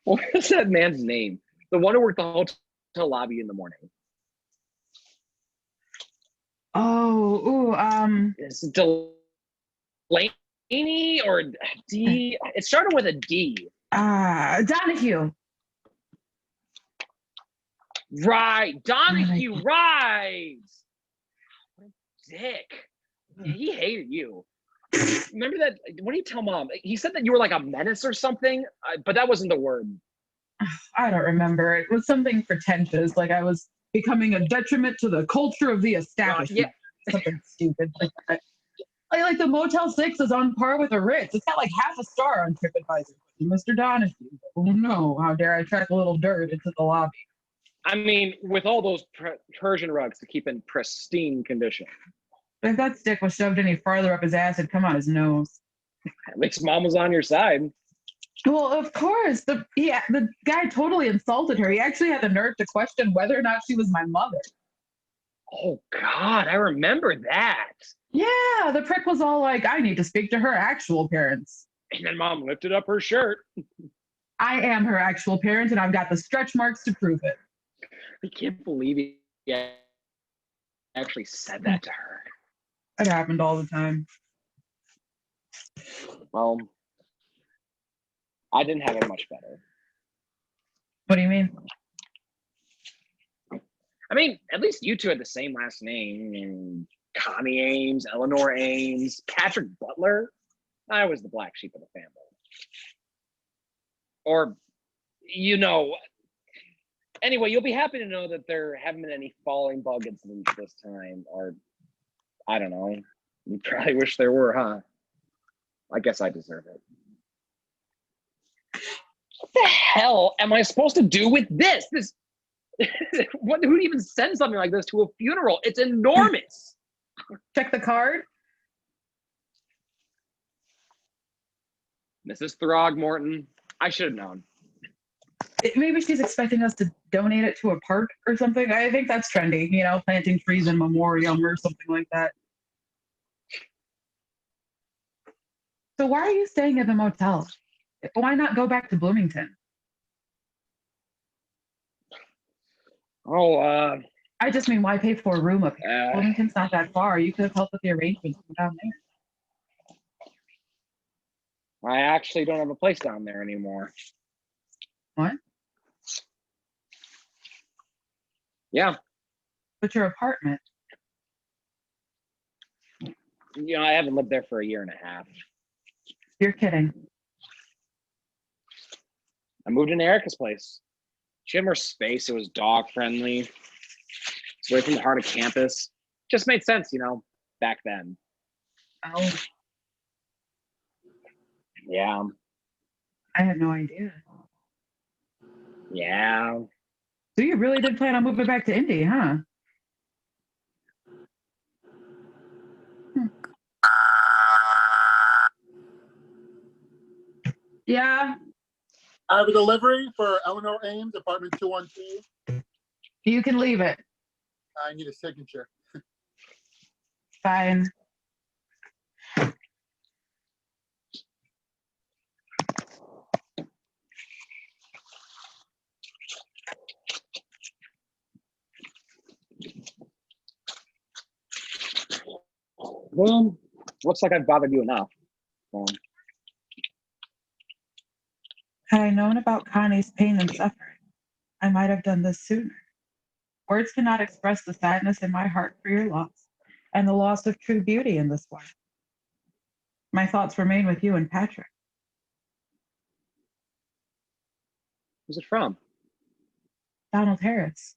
What is that man's name? The one who worked the hotel lobby in the morning. Is it Delaney or D? It started with a D.
Donahue.
Right, Donahue, right. What a dick. He hated you. Remember that? What did you tell Mom? He said that you were like a menace or something, but that wasn't the word.
I don't remember. It was something pretentious, like I was becoming a detriment to the culture of the establishment.
Yeah.
Something stupid like that. Like the Motel 6 is on par with the Ritz. It's got like half a star on TripAdvisor. Mr. Donahue. Oh no, how dare I track a little dirt into the lobby.
I mean, with all those Persian rugs to keep in pristine condition.
If that stick was shoved any farther up his ass, it'd come out his nose.
At least Mom was on your side.
Well, of course. The guy totally insulted her. He actually had the nerve to question whether or not she was my mother.
Oh, God, I remember that.
Yeah, the prick was all like, I need to speak to her actual parents.
And then Mom lifted up her shirt.
I am her actual parent, and I've got the stretch marks to prove it.
I can't believe he actually said that to her.
It happened all the time.
Well, I didn't have it much better.
What do you mean?
I mean, at least you two had the same last name. And Connie Ames, Eleanor Ames, Patrick Butler. I was the black sheep of the family. Or, anyway, you'll be happy to know that there haven't been any falling bug incidents this time. Or, I don't know. You probably wish there were, huh? I guess I deserve it. What the hell am I supposed to do with this? Who even sends something like this to a funeral? It's enormous.
Check the card.
Mrs. Throgmorton. I should have known.
Maybe she's expecting us to donate it to a park or something. I think that's trendy, planting trees in memoriam or something like that. So why are you staying at the motel? Why not go back to Bloomington?
I
just mean, why pay for a room up here? Bloomington's not that far. You could have helped with the arrangements down there.
I actually don't have a place down there anymore.
What?
Yeah.
But your apartment.
I haven't lived there for a year and a half.
You're kidding.
I moved into Erica's place. She had more space. It was dog friendly. It's away from the heart of campus. Just made sense, back then.
Oh.
Yeah.
I had no idea.
Yeah.
So you really did plan on moving back to Indy, huh? Yeah.
I have a delivery for Eleanor Ames, apartment 212.
You can leave it.
I need a signature.
Fine.
Well, looks like I've bothered you enough.
Had I known about Connie's pain and suffering, I might have done this sooner. Words cannot express the sadness in my heart for your loss and the loss of true beauty in this life. My thoughts remain with you and Patrick.
Who's it from?
Donald Harris.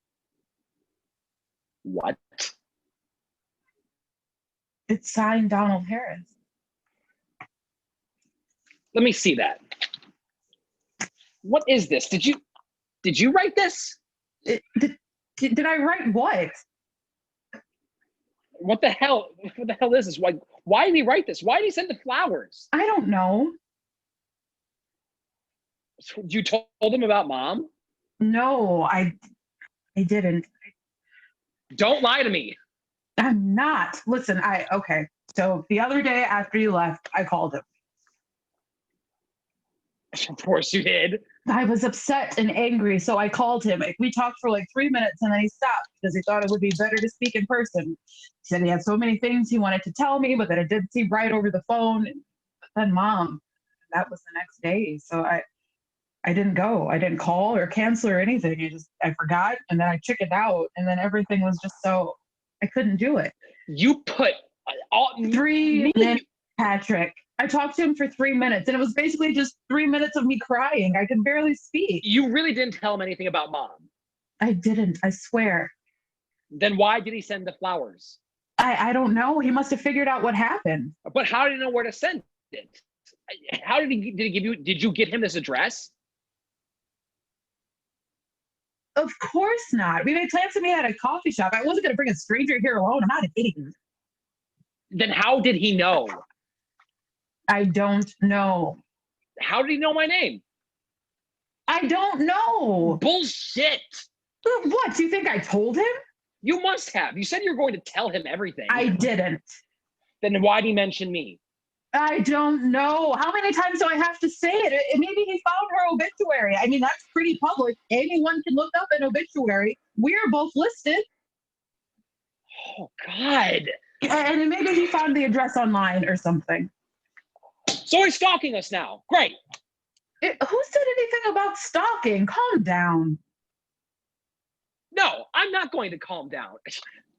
What?
It's signed Donald Harris.
Let me see that. What is this? Did you write this?
Did I write what?
What the hell? What the hell is this? Why did he write this? Why did he send the flowers?
I don't know.
You told him about Mom?
No, I didn't.
Don't lie to me.
I'm not. Listen, okay. So the other day after you left, I called him.
Of course you did.
I was upset and angry, so I called him. We talked for like 3 minutes and then he stopped because he thought it would be better to speak in person. He said he had so many things he wanted to tell me, but that it didn't seem right over the phone. But then Mom, that was the next day. So I didn't go. I didn't call or cancel or anything. I forgot, and then I chickened out, and then everything was just so, I couldn't do it.
You put all
3 minutes, Patrick. I talked to him for 3 minutes, and it was basically just 3 minutes of me crying. I could barely speak.
You really didn't tell him anything about Mom?
I didn't, I swear.
Then why did he send the flowers?
I don't know. He must have figured out what happened.
But how did he know where to send it? How did he give you? Did you get him this address?
Of course not. We made plans to meet at a coffee shop. I wasn't going to bring a stranger here alone. I'm not an idiot.
Then how did he know?
I don't know.
How did he know my name?
I don't know.
Bullshit.
What? Do you think I told him?
You must have. You said you were going to tell him everything.
I didn't.
Then why did he mention me?
I don't know. How many times do I have to say it? Maybe he found her obituary. I mean, that's pretty public. Anyone can look up an obituary. We're both listed.
Oh, God.
And maybe he found the address online or something.
So he's stalking us now. Great.
Who said anything about stalking? Calm down.
No, I'm not going to calm down.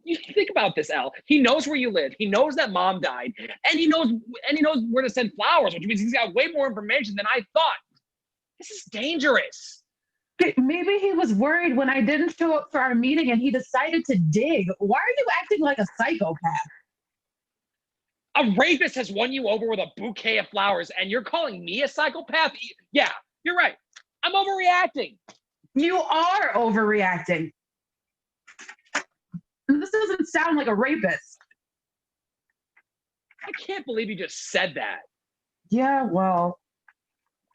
You think about this, Al. He knows where you live. He knows that Mom died, and he knows where to send flowers, which means he's got way more information than I thought. This is dangerous.
Maybe he was worried when I didn't show up for our meeting and he decided to dig. Why are you acting like a psychopath?
A rapist has won you over with a bouquet of flowers, and you're calling me a psychopath? Yeah, you're right. I'm overreacting.
You are overreacting. This doesn't sound like a rapist.
I can't believe you just said that.
Yeah, well.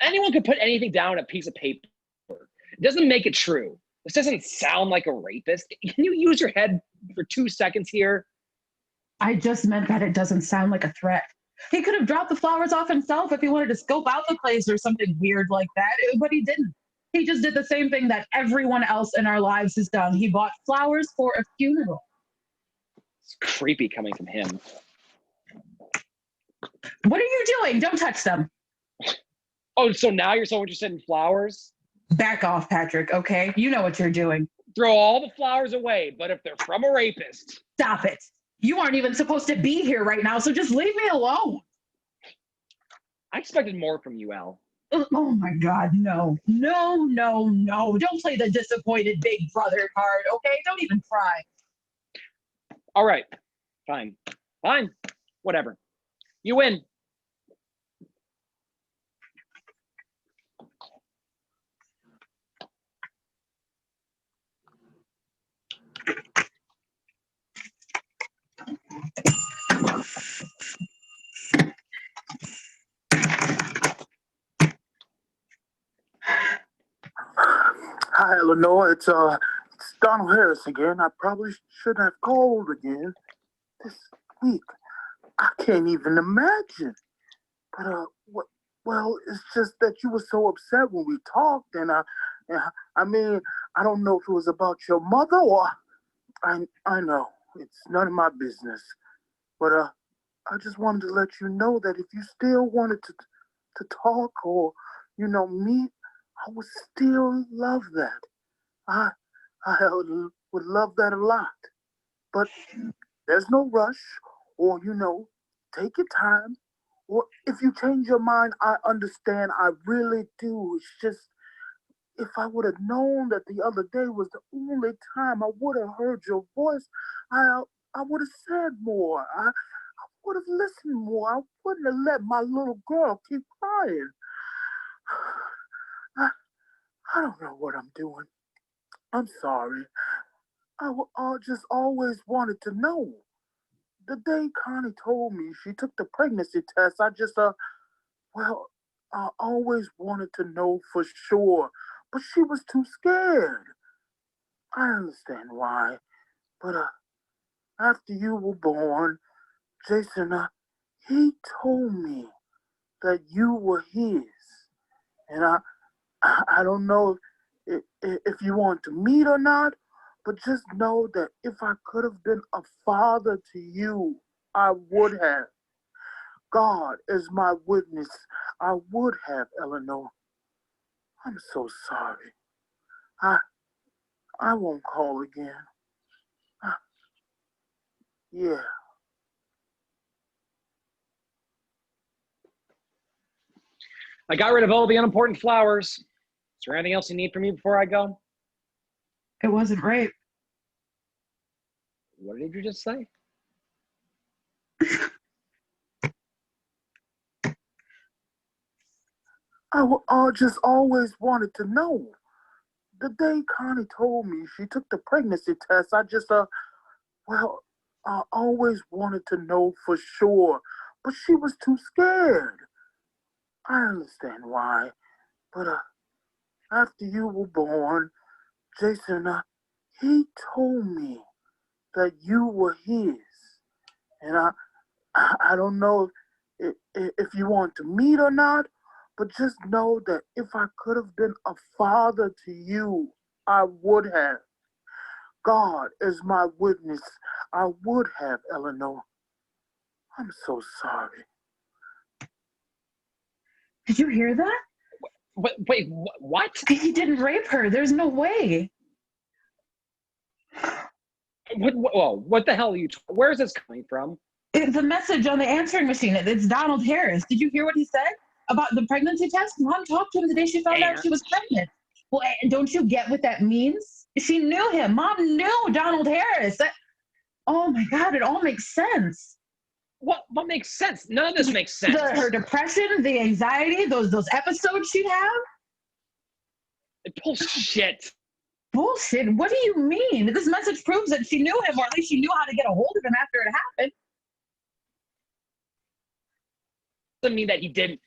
Anyone could put anything down on a piece of paper. It doesn't make it true. This doesn't sound like a rapist. Can you use your head for 2 seconds here?
I just meant that it doesn't sound like a threat. He could have dropped the flowers off himself if he wanted to scope out the place or something weird like that, but he didn't. He just did the same thing that everyone else in our lives has done. He bought flowers for a funeral.
It's creepy coming from him.
What are you doing? Don't touch them.
Oh, so now you're so interested in flowers?
Back off, Patrick, okay? You know what you're doing.
Throw all the flowers away, but if they're from a rapist.
Stop it. You aren't even supposed to be here right now, so just leave me alone.
I expected more from you, Al.
Oh my God, no. No, no, no. Don't play the disappointed big brother card, okay? Don't even try.
All right, fine. Fine, whatever. You win.
Hi, Eleanor. It's Donald Harris again. I probably shouldn't have called again this week. I can't even imagine. But well, it's just that you were so upset when we talked, and I mean, I don't know if it was about your mother or I know it's none of my business. But I just wanted to let you know that if you still wanted to talk or meet, I would still love that. I would love that a lot. But there's no rush, or take your time, Well, if you change your mind, I understand. I really do. It's just, if I would have known that the other day was the only time I would have heard your voice, I would have said more. I would have listened more. I wouldn't have let my little girl keep crying. I don't know what I'm doing. I'm sorry. I just always wanted to know. The day Connie told me she took the pregnancy test, I just, well, I always wanted to know for sure, but she was too scared. I understand why, but, after you were born, Jason, he told me that you were his, and I don't know if you want to meet or not, but just know that if I could have been a father to you, I would have. God is my witness. I would have, Eleanor. I'm so sorry. I won't call again. Yeah.
I got rid of all the unimportant flowers. Is there anything else you need from me before I go?
It wasn't rape.
What did you just say?
I just always wanted to know. The day Connie told me she took the pregnancy test, I just, well, I always wanted to know for sure, but she was too scared. I understand why, but, after you were born, Jason, he told me that you were his, and I don't know if you want to meet or not, but just know that if I could have been a father to you, I would have. God is my witness. I would have, Eleanor. I'm so sorry.
Did you hear that?
Wait, what?
He didn't rape her. There's no way.
What the hell are you? Where is this coming from?
It's a message on the answering machine. It's Donald Harris. Did you hear what he said about the pregnancy test? Mom talked to him the day she found out she was pregnant. Well, don't you get what that means? She knew him. Mom knew Donald Harris. Oh my God, it all makes sense.
What makes sense? None of this makes sense.
Her depression, the anxiety, those episodes she'd have.
Bullshit.
Bullshit? What do you mean? This message proves that she knew him, or at least she knew how to get a hold of him after it happened.
Doesn't mean that he didn't.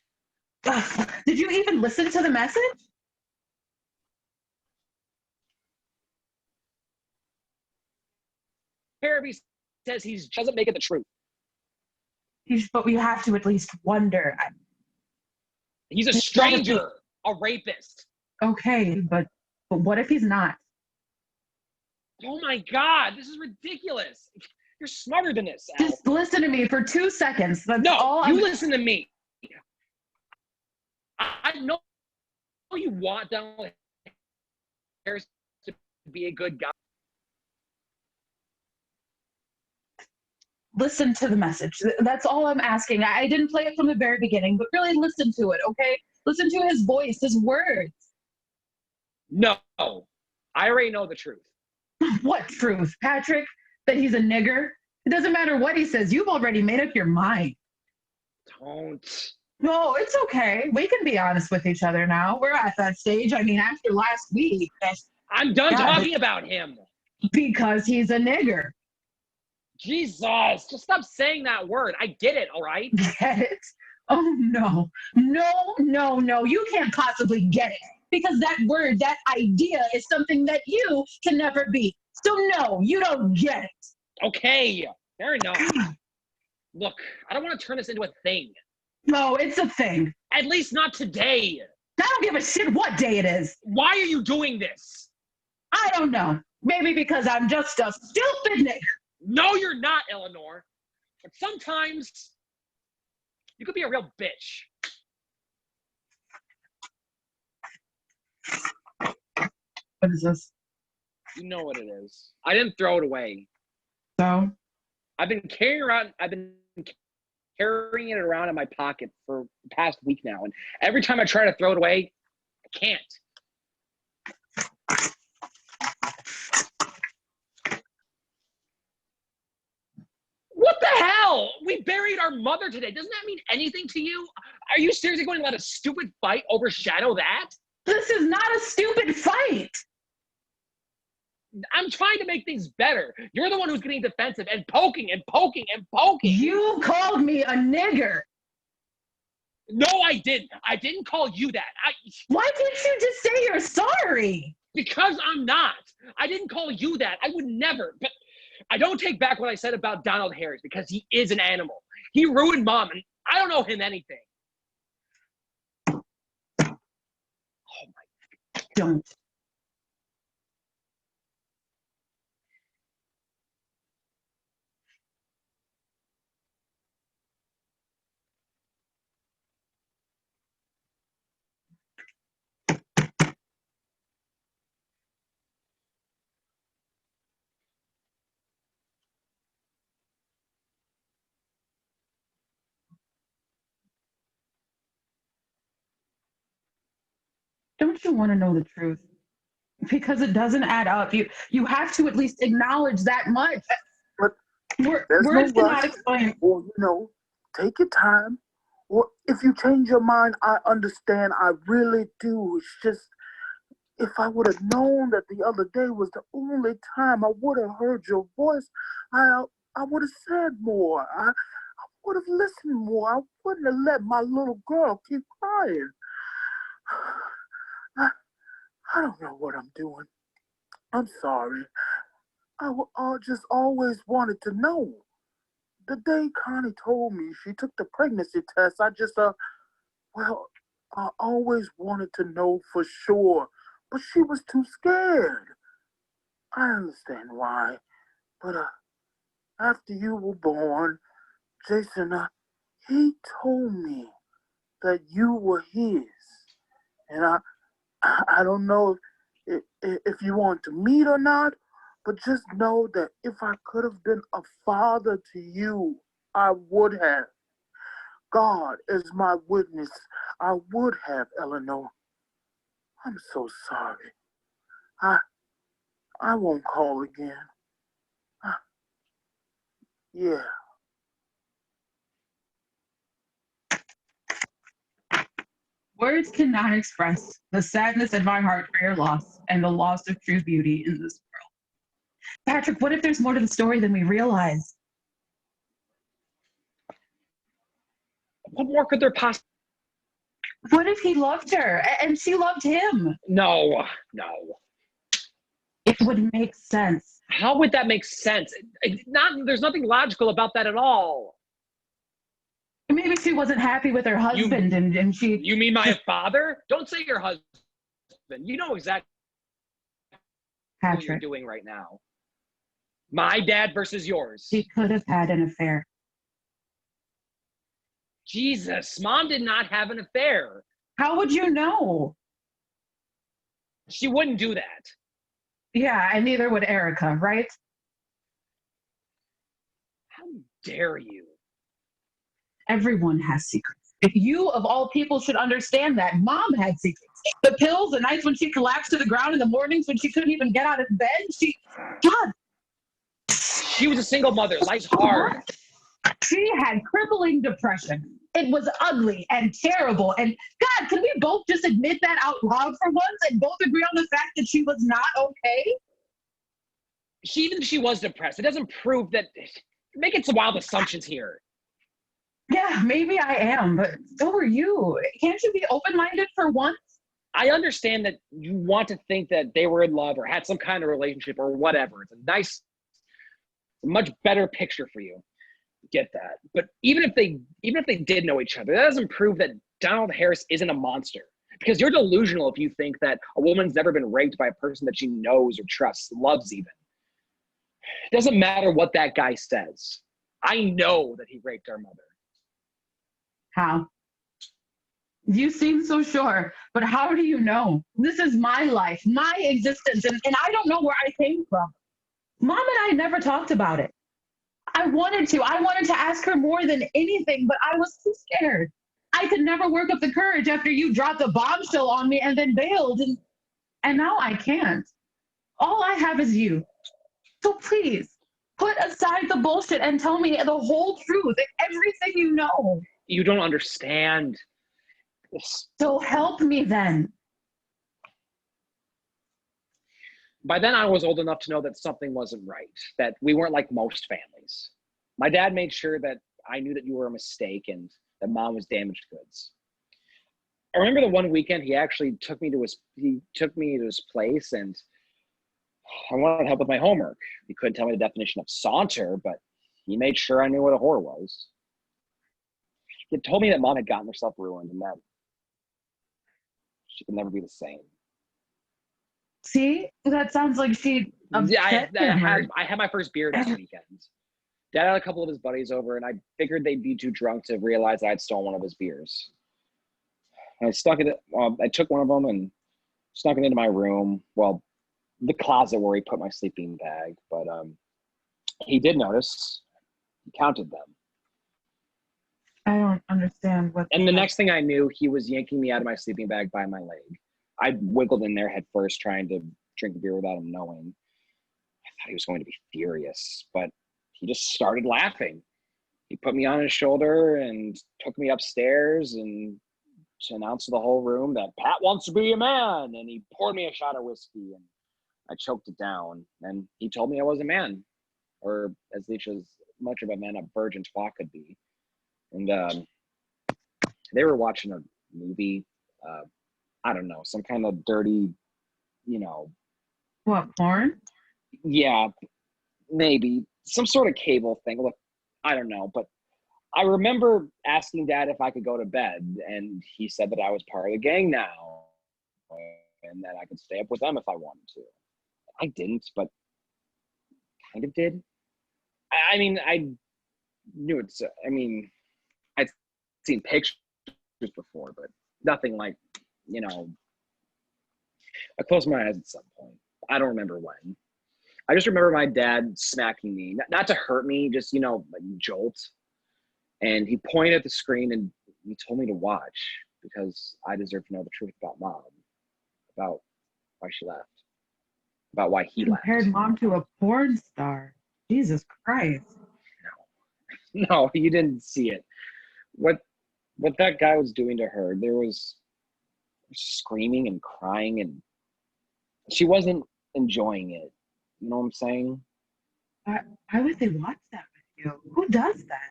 Did you even listen to the message?
Harry says he doesn't make it the truth.
But we have to at least wonder.
He's a stranger, a rapist.
Okay, but what if he's not?
Oh my God, this is ridiculous. You're smarter than this, Al.
Just listen to me for 2 seconds. That's all.
You listen to me. I know you want Donald Harris to be a good guy.
Listen to the message. That's all I'm asking. I didn't play it from the very beginning, but really listen to it, okay? Listen to his voice, his words.
No, I already know the truth.
What truth, Patrick? That he's a nigger? It doesn't matter what he says. You've already made up your mind.
Don't.
No, it's okay. We can be honest with each other now. We're at that stage. I mean, after last week.
I'm done talking about him.
Because he's a nigger.
Jesus, just stop saying that word. I get it, all right?
Get it? Oh, no. No. You can't possibly get it. Because that word, that idea is something that you can never be. So no, you don't get it.
Okay, fair enough. Look, I don't want to turn this into a thing.
No, it's a thing.
At least not today.
I don't give a shit what day it is.
Why are you doing this?
I don't know. Maybe because I'm just a stupid nigger.
No, you're not, Eleanor. But sometimes you could be a real bitch.
What is this?
You know what it is. I didn't throw it away.
So?
I've been carrying carrying it around in my pocket for the past week now. And every time I try to throw it away, I can't. What the hell? We buried our mother today. Doesn't that mean anything to you? Are you seriously going to let a stupid fight overshadow that?
This is not a stupid fight.
I'm trying to make things better. You're the one who's getting defensive and poking and poking and poking.
You called me a nigger.
No, I didn't. I didn't call you that.
Why didn't you just say you're sorry?
Because I'm not. I didn't call you that. I would never. But I don't take back what I said about Donald Harris because he is an animal. He ruined Mom, and I don't owe him anything. Oh my.
Don't. Don't you want to know the truth? Because it doesn't add up. You have to at least acknowledge that much.
But
words cannot explain.
Or, take your time. Or if you change your mind, I understand. I really do. It's just, if I would have known that the other day was the only time I would have heard your voice, I would have said more. I would have listened more. I wouldn't have let my little girl keep crying. I don't know what I'm doing. I'm sorry. I just always wanted to know. The day Connie told me she took the pregnancy test, I just, I always wanted to know for sure, but she was too scared. I understand why, but after you were born, Jason, he told me that you were his, and I don't know if you want to meet or not, but just know that if I could have been a father to you, I would have. God is my witness. I would have, Eleanor. I'm so sorry. I won't call again. Yeah.
Words cannot express the sadness in my heart for your loss and the loss of true beauty in this world. Patrick, what if there's more to the story than we realize?
What more could there possibly?
What if he loved her and she loved him?
No.
It would make sense.
How would that make sense? There's nothing logical about that at all.
Maybe she wasn't happy with her husband and she...
You mean my father? Don't say your husband. You know exactly what you're doing right now. My dad versus yours.
She could have had an affair.
Jesus, Mom did not have an affair.
How would you know?
She wouldn't do that.
Yeah, and neither would Erica, right?
How dare you?
Everyone has secrets. If you, of all people, should understand that. Mom had secrets. The pills, the nights when she collapsed to the ground, in the mornings when she couldn't even get out of bed. God.
She was a single mother. Life's hard.
She had crippling depression. It was ugly and terrible. And God, can we both just admit that out loud for once and both agree on the fact that she was not okay?
Even if she was depressed, it doesn't prove that. You're making some wild assumptions here.
Yeah, maybe I am, but so are you. Can't you be open-minded for once?
I understand that you want to think that they were in love or had some kind of relationship or whatever. It's a much better picture for you. Get that. But even if they did know each other, that doesn't prove that Donald Harris isn't a monster. Because you're delusional if you think that a woman's never been raped by a person that she knows or trusts, loves even. It doesn't matter what that guy says. I know that he raped our mother.
How? You seem so sure, but how do you know? This is my life, my existence, and I don't know where I came from. Mom and I never talked about it. I wanted to ask her more than anything, but I was too scared. I could never work up the courage after you dropped a bombshell on me and then bailed, and now I can't. All I have is you. So please, put aside the bullshit and tell me the whole truth and everything you know.
You don't understand.
So help me then.
By then, I was old enough to know that something wasn't right, that we weren't like most families. My dad made sure that I knew that you were a mistake and that mom was damaged goods. I remember the one weekend he actually took me to his place, and I wanted help with my homework. He couldn't tell me the definition of saunter, but he made sure I knew what a whore was. He told me that mom had gotten herself ruined and that she could never be the same.
See, that sounds like she upset
I had my first beer that weekend. Dad had a couple of his buddies over, and I figured they'd be too drunk to realize I'd stolen one of his beers. I took one of them and snuck it into my room. Well, the closet where he put my sleeping bag. But he did notice. He counted them.
I don't understand what.
And the next thing I knew, he was yanking me out of my sleeping bag by my leg. I wiggled in there head first, trying to drink a beer without him knowing. I thought he was going to be furious, but he just started laughing. He put me on his shoulder and took me upstairs and to announce to the whole room that Pat wants to be a man. And he poured me a shot of whiskey and I choked it down. And he told me I was a man, or as much of a man a virgin twat could be. And they were watching a movie. I don't know, some kind of dirty,
What, porn?
Yeah, maybe. Some sort of cable thing. Look, I don't know. But I remember asking Dad if I could go to bed, and he said that I was part of the gang now and that I could stay up with them if I wanted to. I didn't, but kind of did. I mean, I knew it's, I'd seen pictures before, but nothing like, I closed my eyes at some point. I don't remember when. I just remember my dad smacking me, not to hurt me, just, like jolt. And he pointed at the screen and he told me to watch because I deserve to know the truth about mom, about why she left, about why he left.
Compared mom to a porn star. Jesus Christ.
No, you didn't see it. What that guy was doing to her, there was screaming and crying, and she wasn't enjoying it. You know what I'm saying?
Why would they watch that with you? Who does that?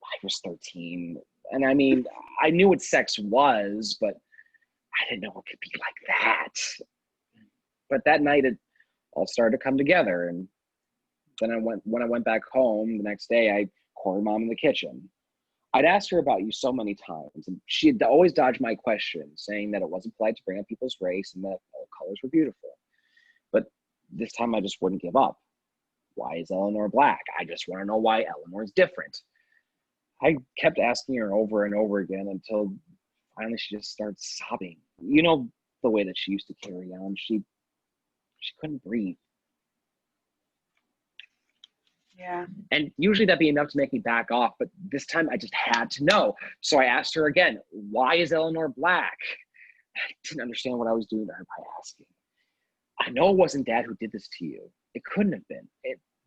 I was 13. And I mean, I knew what sex was, but I didn't know it could be like that. But that night it all started to come together. And then when I went back home the next day, I cornered mom in the kitchen. I'd asked her about you so many times, and she had always dodged my questions, saying that it wasn't polite to bring up people's race and that all colors were beautiful. But this time I just wouldn't give up. Why is Eleanor black? I just want to know why Eleanor's different. I kept asking her over and over again until finally she just started sobbing. You know the way that she used to carry on. She couldn't breathe.
Yeah.
And usually that'd be enough to make me back off, but this time I just had to know. So I asked her again, why is Eleanor black? I didn't understand what I was doing to her by asking. I know it wasn't Dad who did this to you. It couldn't have been.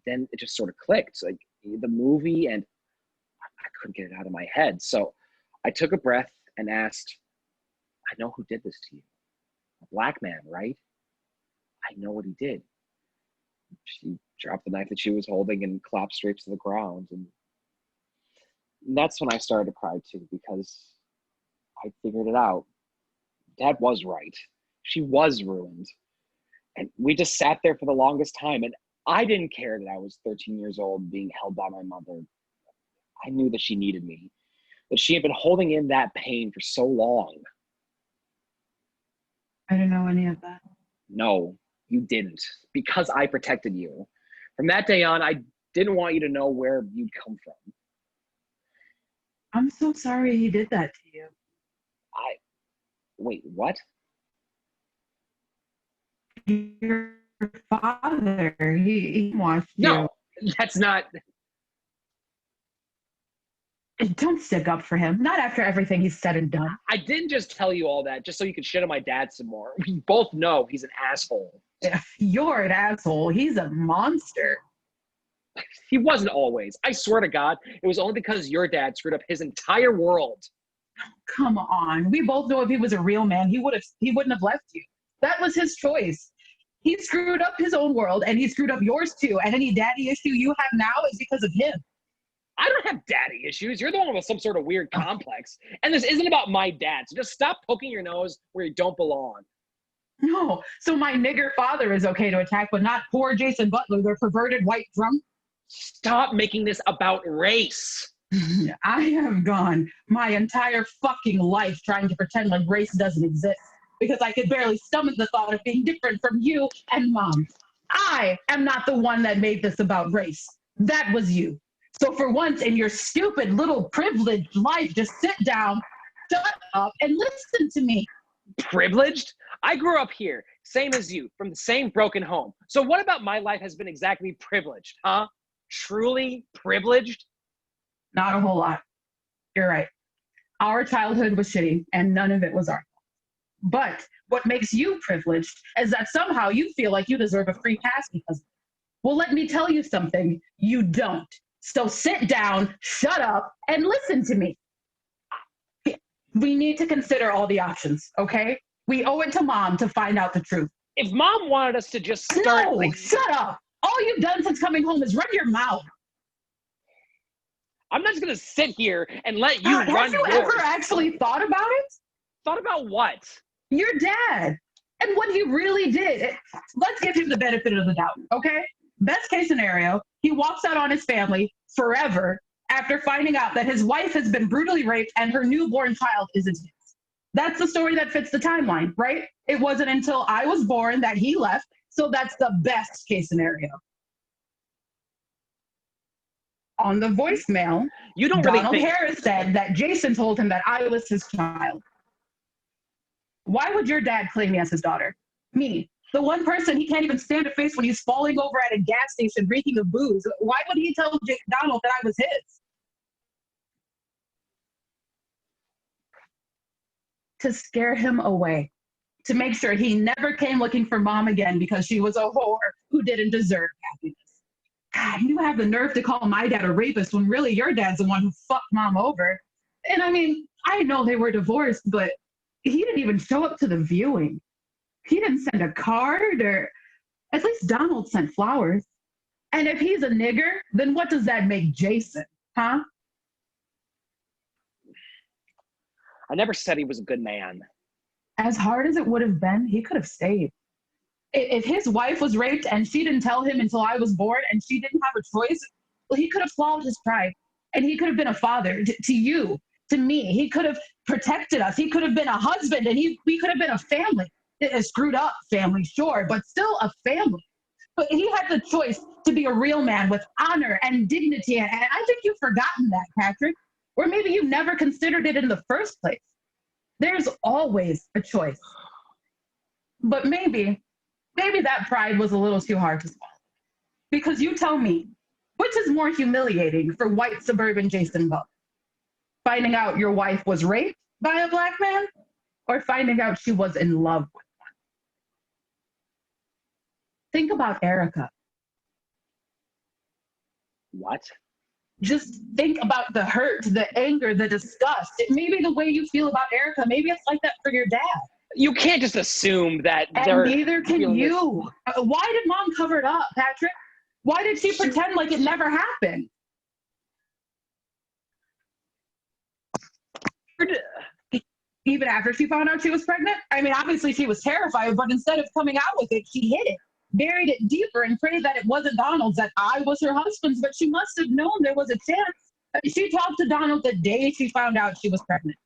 Then it just sort of clicked. Like the movie, and I couldn't get it out of my head. So I took a breath and asked, I know who did this to you. A black man, right? I know what he did. She dropped the knife that she was holding and clapped straight to the ground. And that's when I started to cry too, because I figured it out. Dad was right. She was ruined. And we just sat there for the longest time. And I didn't care that I was 13 years old being held by my mother. I knew that she needed me, that she had been holding in that pain for so long.
I didn't know any of that.
No, you didn't, because I protected you. From that day on, I didn't want you to know where you'd come from.
I'm so sorry he did that to you.
Wait, what?
Your father, he watched you.
No, that's not.
Don't stick up for him. Not after everything he's said and done.
I didn't just tell you all that just so you could shit on my dad some more. We both know he's an asshole.
You're an asshole. He's a monster.
He wasn't always. I swear to God, it was only because your dad screwed up his entire world.
Come on. We both know if he was a real man, he wouldn't have left you. That was his choice. He screwed up his own world, and he screwed up yours too. And any daddy issue you have now is because of him.
I don't have daddy issues. You're the one with some sort of weird complex. And this isn't about my dad. So just stop poking your nose where you don't belong.
No. So my nigger father is okay to attack, but not poor Jason Butler, the perverted white drunk?
Stop making this about race.
I have gone my entire fucking life trying to pretend like race doesn't exist because I could barely stomach the thought of being different from you and Mom. I am not the one that made this about race. That was you. So for once in your stupid little privileged life, just sit down, shut up, and listen to me.
Privileged? I grew up here, same as you, from the same broken home. So what about my life has been exactly privileged, huh? Truly privileged?
Not a whole lot. You're right. Our childhood was shitty, and none of it was our fault. But what makes you privileged is that somehow you feel like you deserve a free pass because, well, let me tell you something. You don't. So sit down, shut up, and listen to me. We need to consider all the options, okay? We owe it to Mom to find out the truth.
If Mom wanted us to just start...
No, shut up. All you've done since coming home is run your mouth.
I'm not just going to sit here and let you run yours.
Have you ever actually thought about it?
Thought about what?
Your dad. And what he really did. Let's give him the benefit of the doubt, okay? Best case scenario, he walks out on his family forever after finding out that his wife has been brutally raped and her newborn child isn't his. That's the story that fits the timeline, right? It wasn't until I was born that he left, so that's the best case scenario. On the voicemail,
you don't really
Donald Harris said that Jason told him that I was his child. Why would your dad claim me as his daughter? Me, the one person he can't even stand to face when he's falling over at a gas station reeking of booze. Why would he tell Donald that I was his? To scare him away. To make sure he never came looking for Mom again because she was a whore who didn't deserve happiness. God, you have the nerve to call my dad a rapist when really your dad's the one who fucked Mom over. And I mean, I know they were divorced, but he didn't even show up to the viewing. He didn't send a card, or at least Donald sent flowers. And if he's a nigger, then what does that make Jason, huh?
I never said he was a good man.
As hard as it would have been, he could have stayed. If his wife was raped and she didn't tell him until I was born and she didn't have a choice, well, he could have swallowed his pride. And he could have been a father to you, to me. He could have protected us. He could have been a husband, and we could have been a family. A screwed up family, sure, but still a family. But he had the choice to be a real man with honor and dignity. And I think you've forgotten that, Patrick. Or maybe you never considered it in the first place. There's always a choice. But maybe that pride was a little too hard to swallow. Because you tell me, which is more humiliating for white suburban Jason Butler? Finding out your wife was raped by a black man, or finding out she was in love with one? Think about Erica.
What?
Just think about the hurt, the anger, the disgust. Maybe the way you feel about Erica, maybe it's like that for your dad.
You can't just assume that
and neither can you. Why did Mom cover it up, Patrick? Why did she pretend like it never happened? Even after she found out she was pregnant? I mean, obviously she was terrified, but instead of coming out with it, she hid it, buried it deeper, and prayed that it wasn't Donald's, that I was her husband's, but she must have known there was a chance. She talked to Donald the day she found out she was pregnant.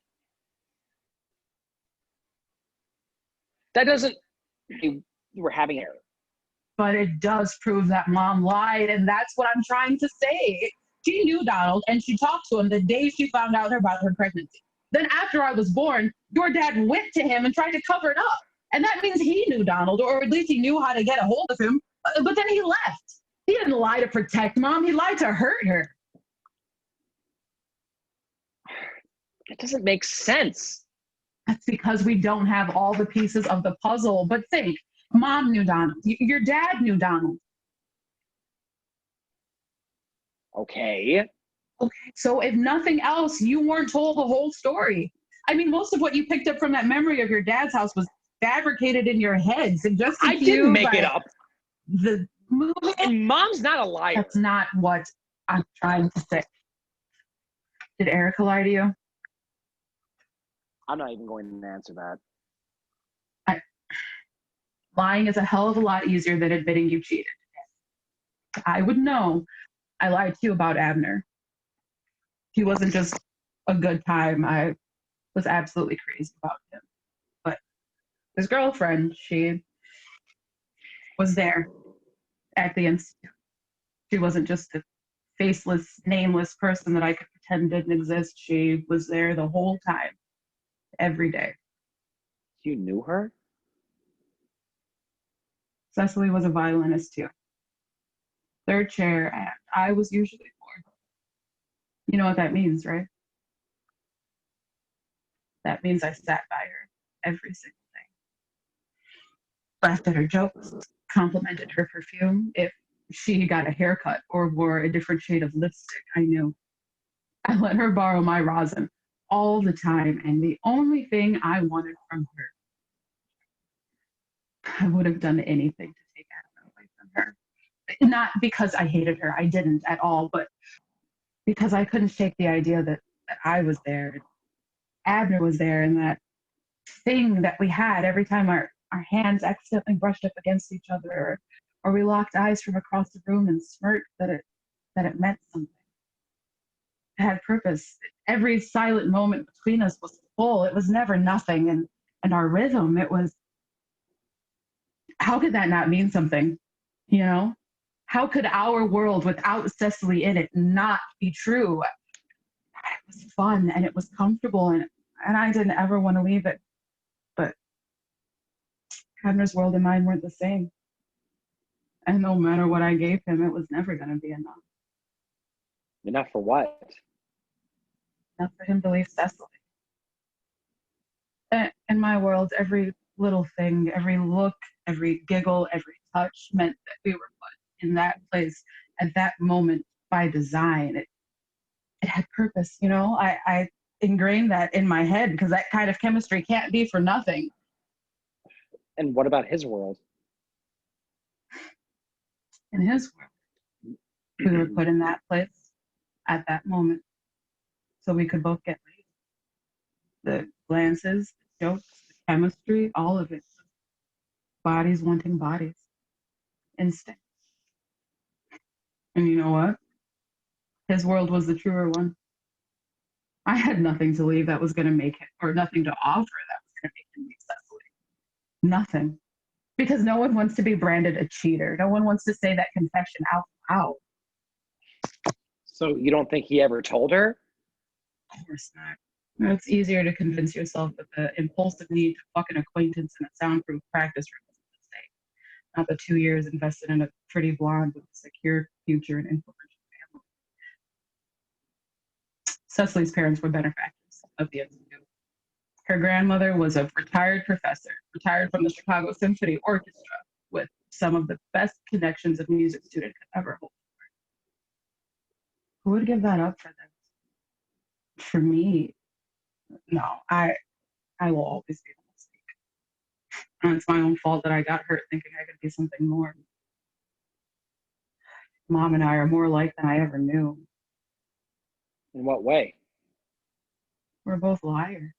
That doesn't... You were having error.
But it does prove that Mom lied, and that's what I'm trying to say. She knew Donald, and she talked to him the day she found out about her pregnancy. Then after I was born, your dad went to him and tried to cover it up. And that means he knew Donald, or at least he knew how to get a hold of him. But then he left. He didn't lie to protect Mom. He lied to hurt her.
It doesn't make sense.
That's because we don't have all the pieces of the puzzle. But think, Mom knew Donald. Your dad knew Donald.
Okay.
Okay. So if nothing else, you weren't told the whole story. I mean, most of what you picked up from that memory of your dad's house was fabricated in your head, suggested
I
to
didn't
you
make
by
it up.
the movie.
And Mom's not a liar.
That's not what I'm trying to say. Did Erica lie to you?
I'm not even going to answer that.
Lying is a hell of a lot easier than admitting you cheated. I would know. I lied to you about Abner. He wasn't just a good time. I was absolutely crazy about him. But his girlfriend, she was there at the institute. She wasn't just a faceless, nameless person that I could pretend didn't exist. She was there the whole time, every day.
You knew her?
Cecily was a violinist too. Third chair, and I was usually fourth. You know what that means, right? That means I sat by her every single day. Laughed at her jokes, complimented her perfume. If she got a haircut or wore a different shade of lipstick, I knew. I let her borrow my rosin all the time, and the only thing I wanted from her, I would have done anything to take Anna away from her. Not because I hated her, I didn't at all, but because I couldn't shake the idea that I was there, Abner was there, and that thing that we had every time our hands accidentally brushed up against each other, or we locked eyes from across the room and smirked, that it meant something. It had purpose. Every silent moment between us was full. It was never nothing. And our rhythm, it was, how could that not mean something? You know? How could our world without Cecily in it not be true? It was fun and it was comfortable, and I didn't ever want to leave it. But Abner's world and mine weren't the same. And no matter what I gave him, it was never going to be enough.
Enough for what?
Enough for him to leave Cecily. In my world, every little thing, every look, every giggle, every touch meant that we were put in that place at that moment by design. It had purpose, you know? I ingrained that in my head because that kind of chemistry can't be for nothing.
And what about his world?
In his world, we were put in that place at that moment so we could both get laid. The glances, the jokes, the chemistry, all of it. Bodies wanting bodies. Instinct. And you know what? His world was the truer one. I had nothing to leave that was going to make it, or nothing to offer that was going to make him leave Cecily. Nothing. Because no one wants to be branded a cheater. No one wants to say that confession out loud.
So you don't think he ever told her?
Of course not. It's easier to convince yourself that the impulsive need to fuck an acquaintance in a soundproof practice room is a mistake. Not the 2 years invested in a pretty blonde with a secure future and influential family. Cecily's parents were benefactors of the institute. Her grandmother was a retired professor, retired from the Chicago Symphony Orchestra, with some of the best connections a music student could ever hope for. Who would give that up for this? For me, no, I will always be the mistake. And it's my own fault that I got hurt thinking I could be something more. Mom and I are more alike than I ever knew.
In what way?
We're both liars.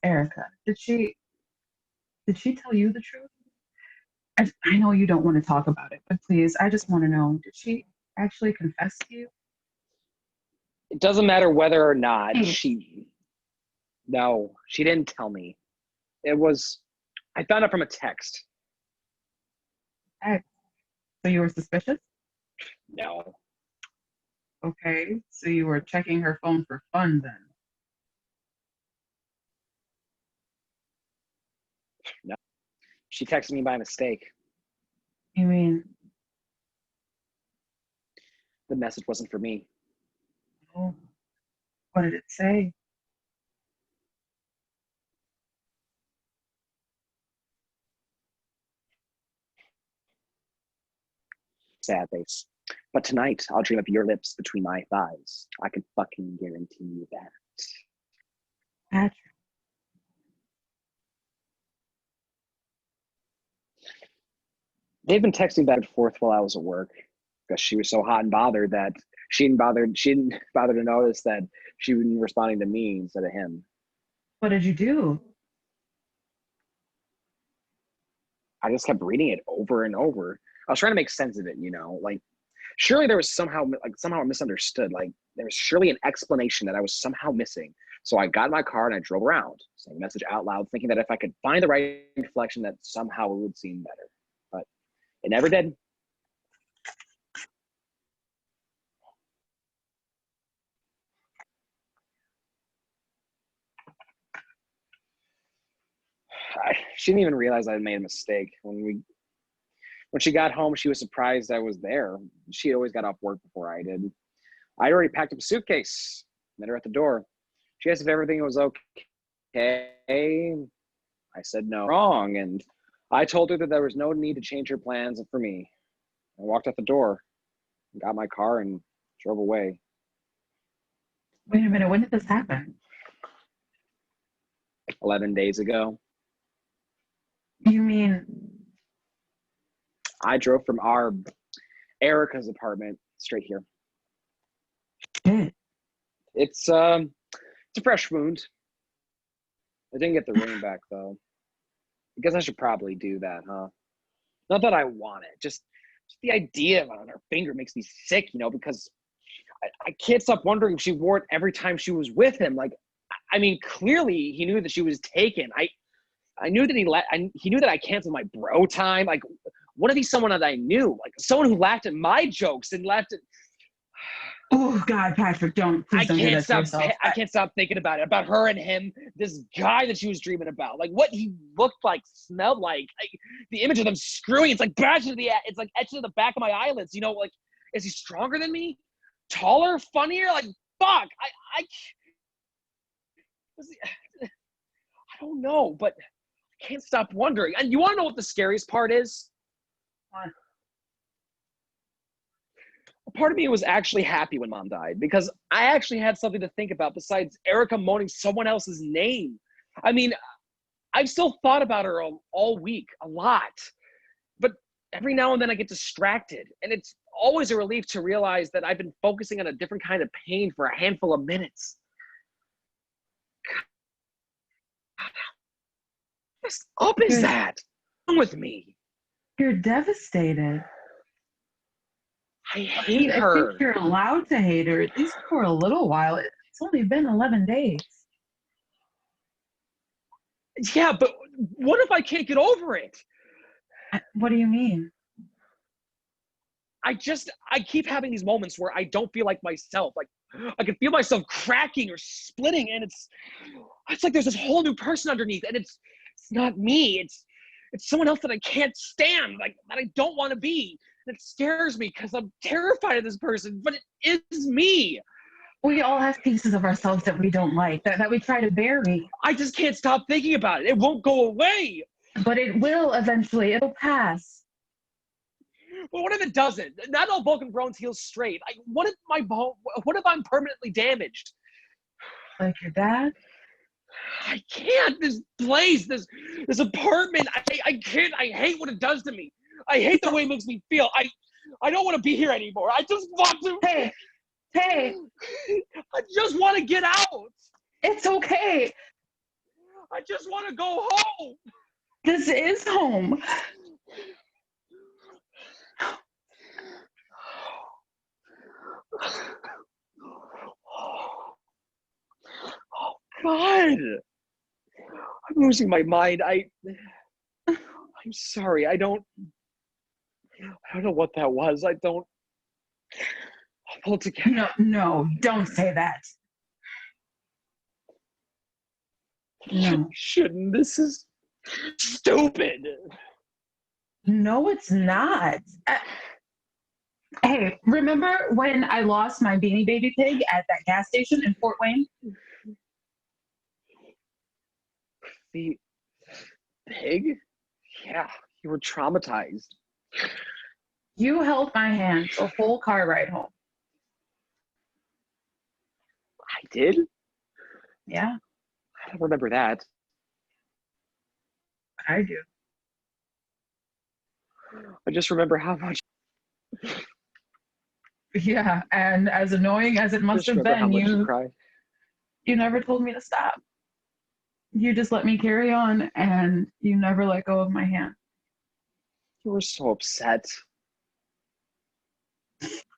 Erica, did she tell you the truth? I know you don't want to talk about it, but please, I just want to know, did she actually confess to you?
It doesn't matter whether or not No, she didn't tell me. I found it from a text.
So you were suspicious?
No.
Okay, so you were checking her phone for fun then?
No. She texted me by mistake.
You mean?
The message wasn't for me.
Oh, What did it say?
Sad face. But tonight, I'll dream of your lips between my thighs. I can fucking guarantee you that.
Patrick.
They've been texting back and forth while I was at work because she was so hot and bothered that she didn't bother to notice that she was responding to me instead of him.
What did you do?
I just kept reading it over and over. I was trying to make sense of it, you know, like surely there was somehow I misunderstood. Like there was surely an explanation that I was somehow missing. So I got in my car and I drove around, saying the message out loud, thinking that if I could find the right inflection, that somehow it would seem better. But it never did. She didn't even realize I had made a mistake. When she got home, she was surprised I was there. She always got off work before I did. I'd already packed up a suitcase. Met her at the door. She asked if everything was okay. I said no, wrong, and I told her that there was no need to change her plans for me. I walked out the door, got my car, and drove away.
Wait a minute, when did this happen?
11 days ago.
You mean...
I drove from Erica's apartment straight here.
Shit.
It's a fresh wound. I didn't get the ring back though. I guess I should probably do that, huh? Not that I want it. Just the idea of it on her finger makes me sick, you know, because I can't stop wondering if she wore it every time she was with him. Like, I mean, clearly he knew that she was taken. I knew that he knew that I canceled my bro time. Like, what if he's someone that I knew? Like, someone who laughed at my jokes and laughed at...
Oh, God, Patrick, don't. Please don't do that to yourself.
I can't stop thinking about her and him, this guy that she was dreaming about. Like, what he looked like, smelled like. The image of them screwing, it's like it's like etched to the back of my eyelids. You know, like, is he stronger than me? Taller? Funnier? Like, fuck. I don't know, but I can't stop wondering. And you want to know what the scariest part is?
What?
A part of me was actually happy when Mom died because I actually had something to think about besides Erica moaning someone else's name. I mean, I've still thought about her all week, a lot. But every now and then I get distracted. And it's always a relief to realize that I've been focusing on a different kind of pain for a handful of minutes. God, how messed up is that? What's wrong with me?
You're devastated.
I hate her.
I think you're allowed to hate her, at least for a little while. It's only been 11 days.
Yeah, but what if I can't get over it?
What do you mean?
I keep having these moments where I don't feel like myself. Like, I can feel myself cracking or splitting, and it's like there's this whole new person underneath, and it's not me. It's someone else that I can't stand, like, that I don't want to be. It scares me because I'm terrified of this person, but it is me.
We all have pieces of ourselves that we don't like, that we try to bury.
I just can't stop thinking about it. It won't go away.
But it will eventually. It'll pass.
But what if it doesn't? Not all broken bones heal straight. What if I'm permanently damaged?
Like your dad?
I can't. This place, this apartment, I can't. I hate what it does to me. I hate the way it makes me feel. I don't want to be here anymore. I just want to.
Hey.
I just want to get out.
It's okay.
I just want to go home.
This is home.
Oh, God. I'm losing my mind. I'm sorry. I don't know what that was. I'll pull it together.
No, don't say that. No.
Shouldn't. This is stupid.
No, it's not. Hey, remember when I lost my Beanie Baby pig at that gas station in Fort Wayne?
The pig? Yeah, you were traumatized.
You held my hand the whole car ride home.
I did?
Yeah,
I don't remember that.
I do.
I just remember how much.
Yeah, and as annoying as it must
Just
have
remember how
been,
much you cried.
you never told me to stop. You just let me carry on, and you never let go of my hand.
You were so upset.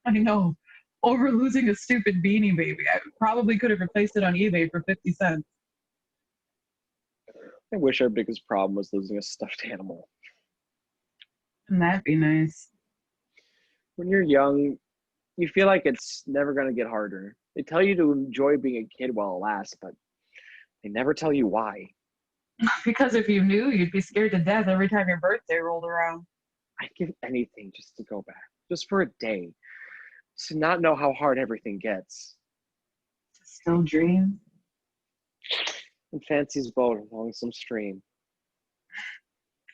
I know. Over losing a stupid Beanie Baby. I probably could have replaced it on eBay for 50 cents.
I wish our biggest problem was losing a stuffed animal.
And that'd be nice.
When you're young, you feel like it's never going to get harder. They tell you to enjoy being a kid while it lasts, but they never tell you why.
Because if you knew, you'd be scared to death every time your birthday rolled around.
I'd give anything just to go back, just for a day, to not know how hard everything gets.
Still dream.
And Fancy's boat along some stream.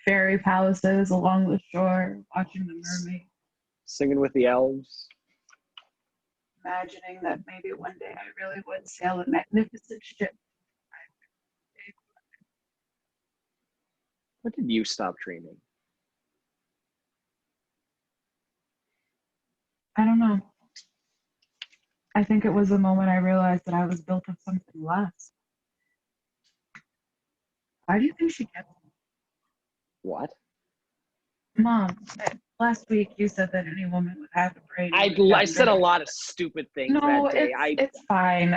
Fairy palaces along the shore, watching the mermaid.
Singing with the elves.
Imagining that maybe one day I really would sail a magnificent ship.
When did you stop dreaming?
I don't know. I think it was the moment I realized that I was built of something less. Why do you think she kept me?
What?
Mom, last week you said that any woman would have a brain.
I said a lot of stupid things
No,
that day.
it's fine.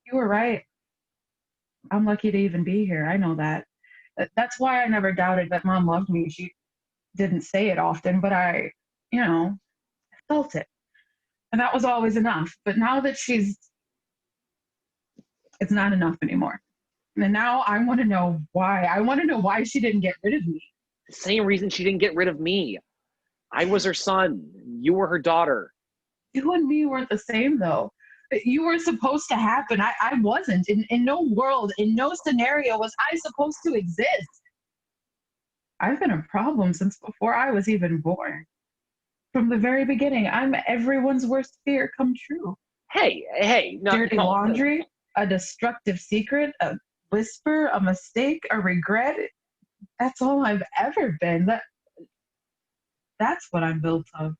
You were right. I'm lucky to even be here. I know that. That's why I never doubted that Mom loved me. She didn't say it often, but I felt it. And that was always enough. But now that it's not enough anymore. And now I want to know why. I want to know why she didn't get rid of me.
The same reason she didn't get rid of me. I was her son. You were her daughter.
You and me weren't the same, though. You were supposed to happen. I wasn't. In no world, in no scenario was I supposed to exist. I've been a problem since before I was even born. From the very beginning, I'm everyone's worst fear come true.
Hey, no.
Dirty laundry, a destructive secret, a whisper, a mistake, a regret. That's all I've ever been. That's what I'm built of.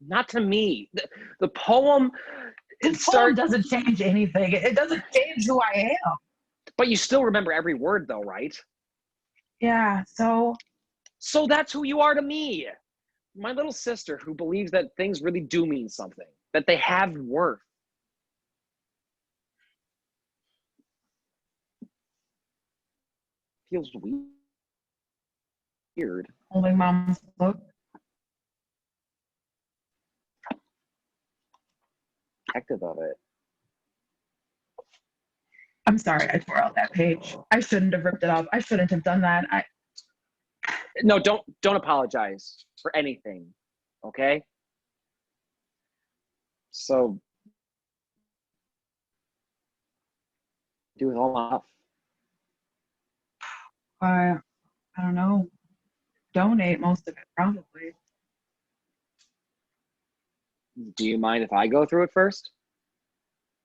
Not to me. The poem.
The poem doesn't change anything. It doesn't change who I am.
But you still remember every word, though, right?
Yeah, so
that's who you are to me. My little sister who believes that things really do mean something, that they have worth. Feels weird.
Holding Mom's book.
Protective of it.
I'm sorry I tore out that page. I shouldn't have ripped it up. I shouldn't have done that.
No, don't apologize for anything, okay? So do it all off.
I don't know. Donate most of it, probably.
Do you mind if I go through it first?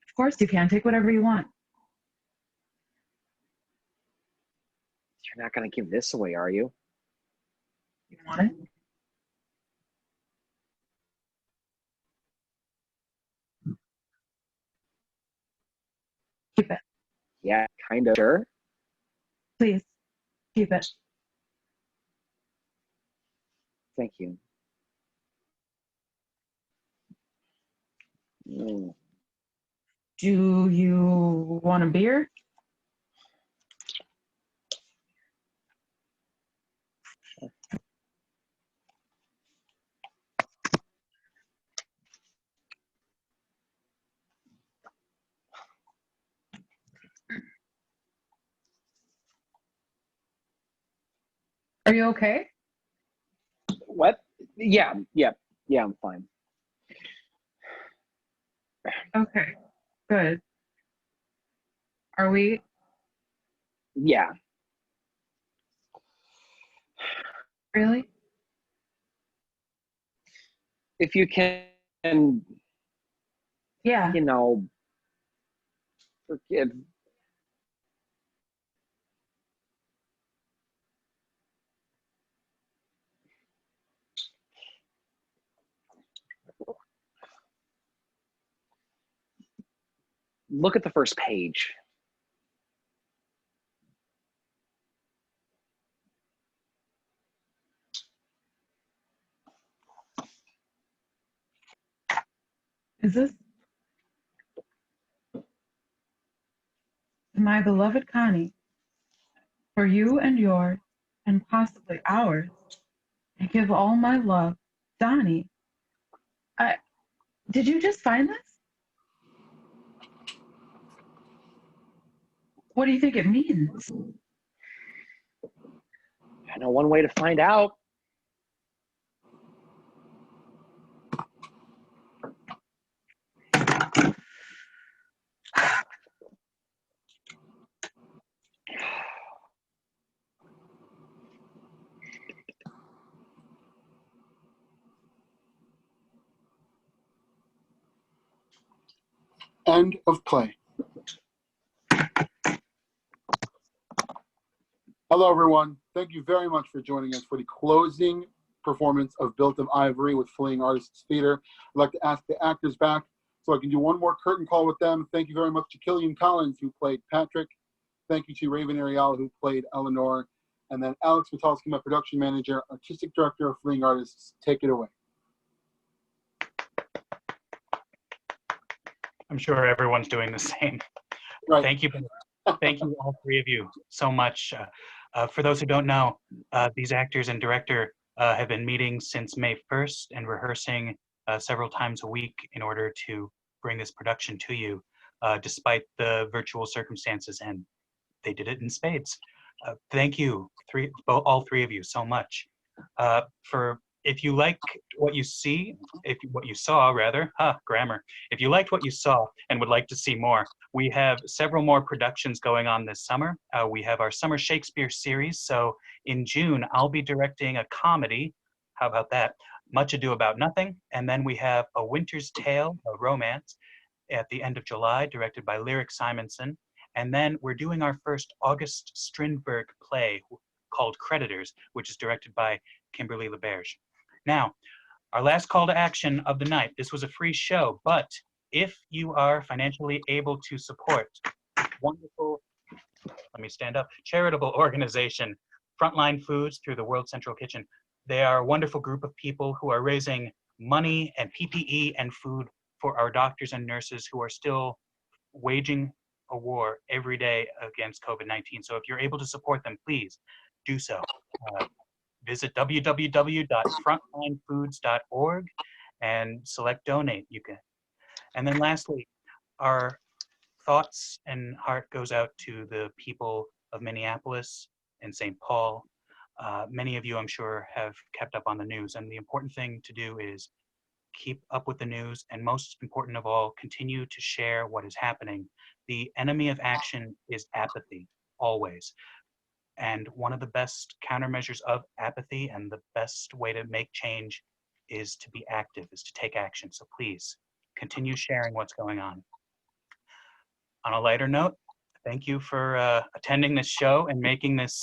Of course you can. Take whatever you want.
You're not going to give this away, are you?
You want it? Keep it.
Yeah, kind of. Sure.
Please, keep it.
Thank you. Mm.
Do you want a beer? Are you okay?
What? Yeah. Yeah, I'm fine.
Okay, good. Are we?
Yeah.
Really?
If you can,
Yeah.
you know, forgive. Look at the first page.
Is this? My beloved Connie, for you and yours, and possibly ours, I give all my love. Donnie, did you just find this? What do you think it means?
I know one way to find out.
End of play. Hello, everyone. Thank you very much for joining us for the closing performance of Built of Ivory with Fleeing Artists Theater. I'd like to ask the actors back so I can do one more curtain call with them. Thank you very much to Kilian Collins, who played Patrick. Thank you to Raven Ariele, who played Eleanor. And then Alex Witalski, my production manager, artistic director of Fleeing Artists. Take it away.
I'm sure everyone's doing the same.
Right.
Thank you. Thank you, all three of you, so much. For those who don't know, these actors and director have been meeting since May 1st and rehearsing several times a week in order to bring this production to you, despite the virtual circumstances, and they did it in spades. Thank you, all three of you, so much. If you like what you see, what you saw rather, grammar. If you liked what you saw and would like to see more, we have several more productions going on this summer. We have our Summer Shakespeare series. So in June, I'll be directing a comedy. How about that? Much Ado About Nothing. And then we have A Winter's Tale, a romance, at the end of July, directed by Lyric Simonson. And then we're doing our first August Strindberg play called Creditors, which is directed by Kimberly LeBerge. Now, our last call to action of the night. This was a free show, but if you are financially able to support wonderful, let me stand up, charitable organization, Frontline Foods through the World Central Kitchen. They are a wonderful group of people who are raising money and PPE and food for our doctors and nurses who are still waging a war every day against COVID-19. So if you're able to support them, please do so. Visit www.frontlinefoods.org and select donate. You can. And then lastly, our thoughts and heart goes out to the people of Minneapolis and St. Paul. Many of you, I'm sure, have kept up on the news, and the important thing to do is keep up with the news, and most important of all, continue to share what is happening. The enemy of action is apathy, always. And one of the best countermeasures of apathy and the best way to make change is to be active, is to take action. So please continue sharing what's going on. On a lighter note, thank you for attending this show and making this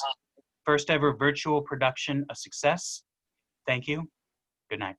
first ever virtual production a success. Thank you. Good night.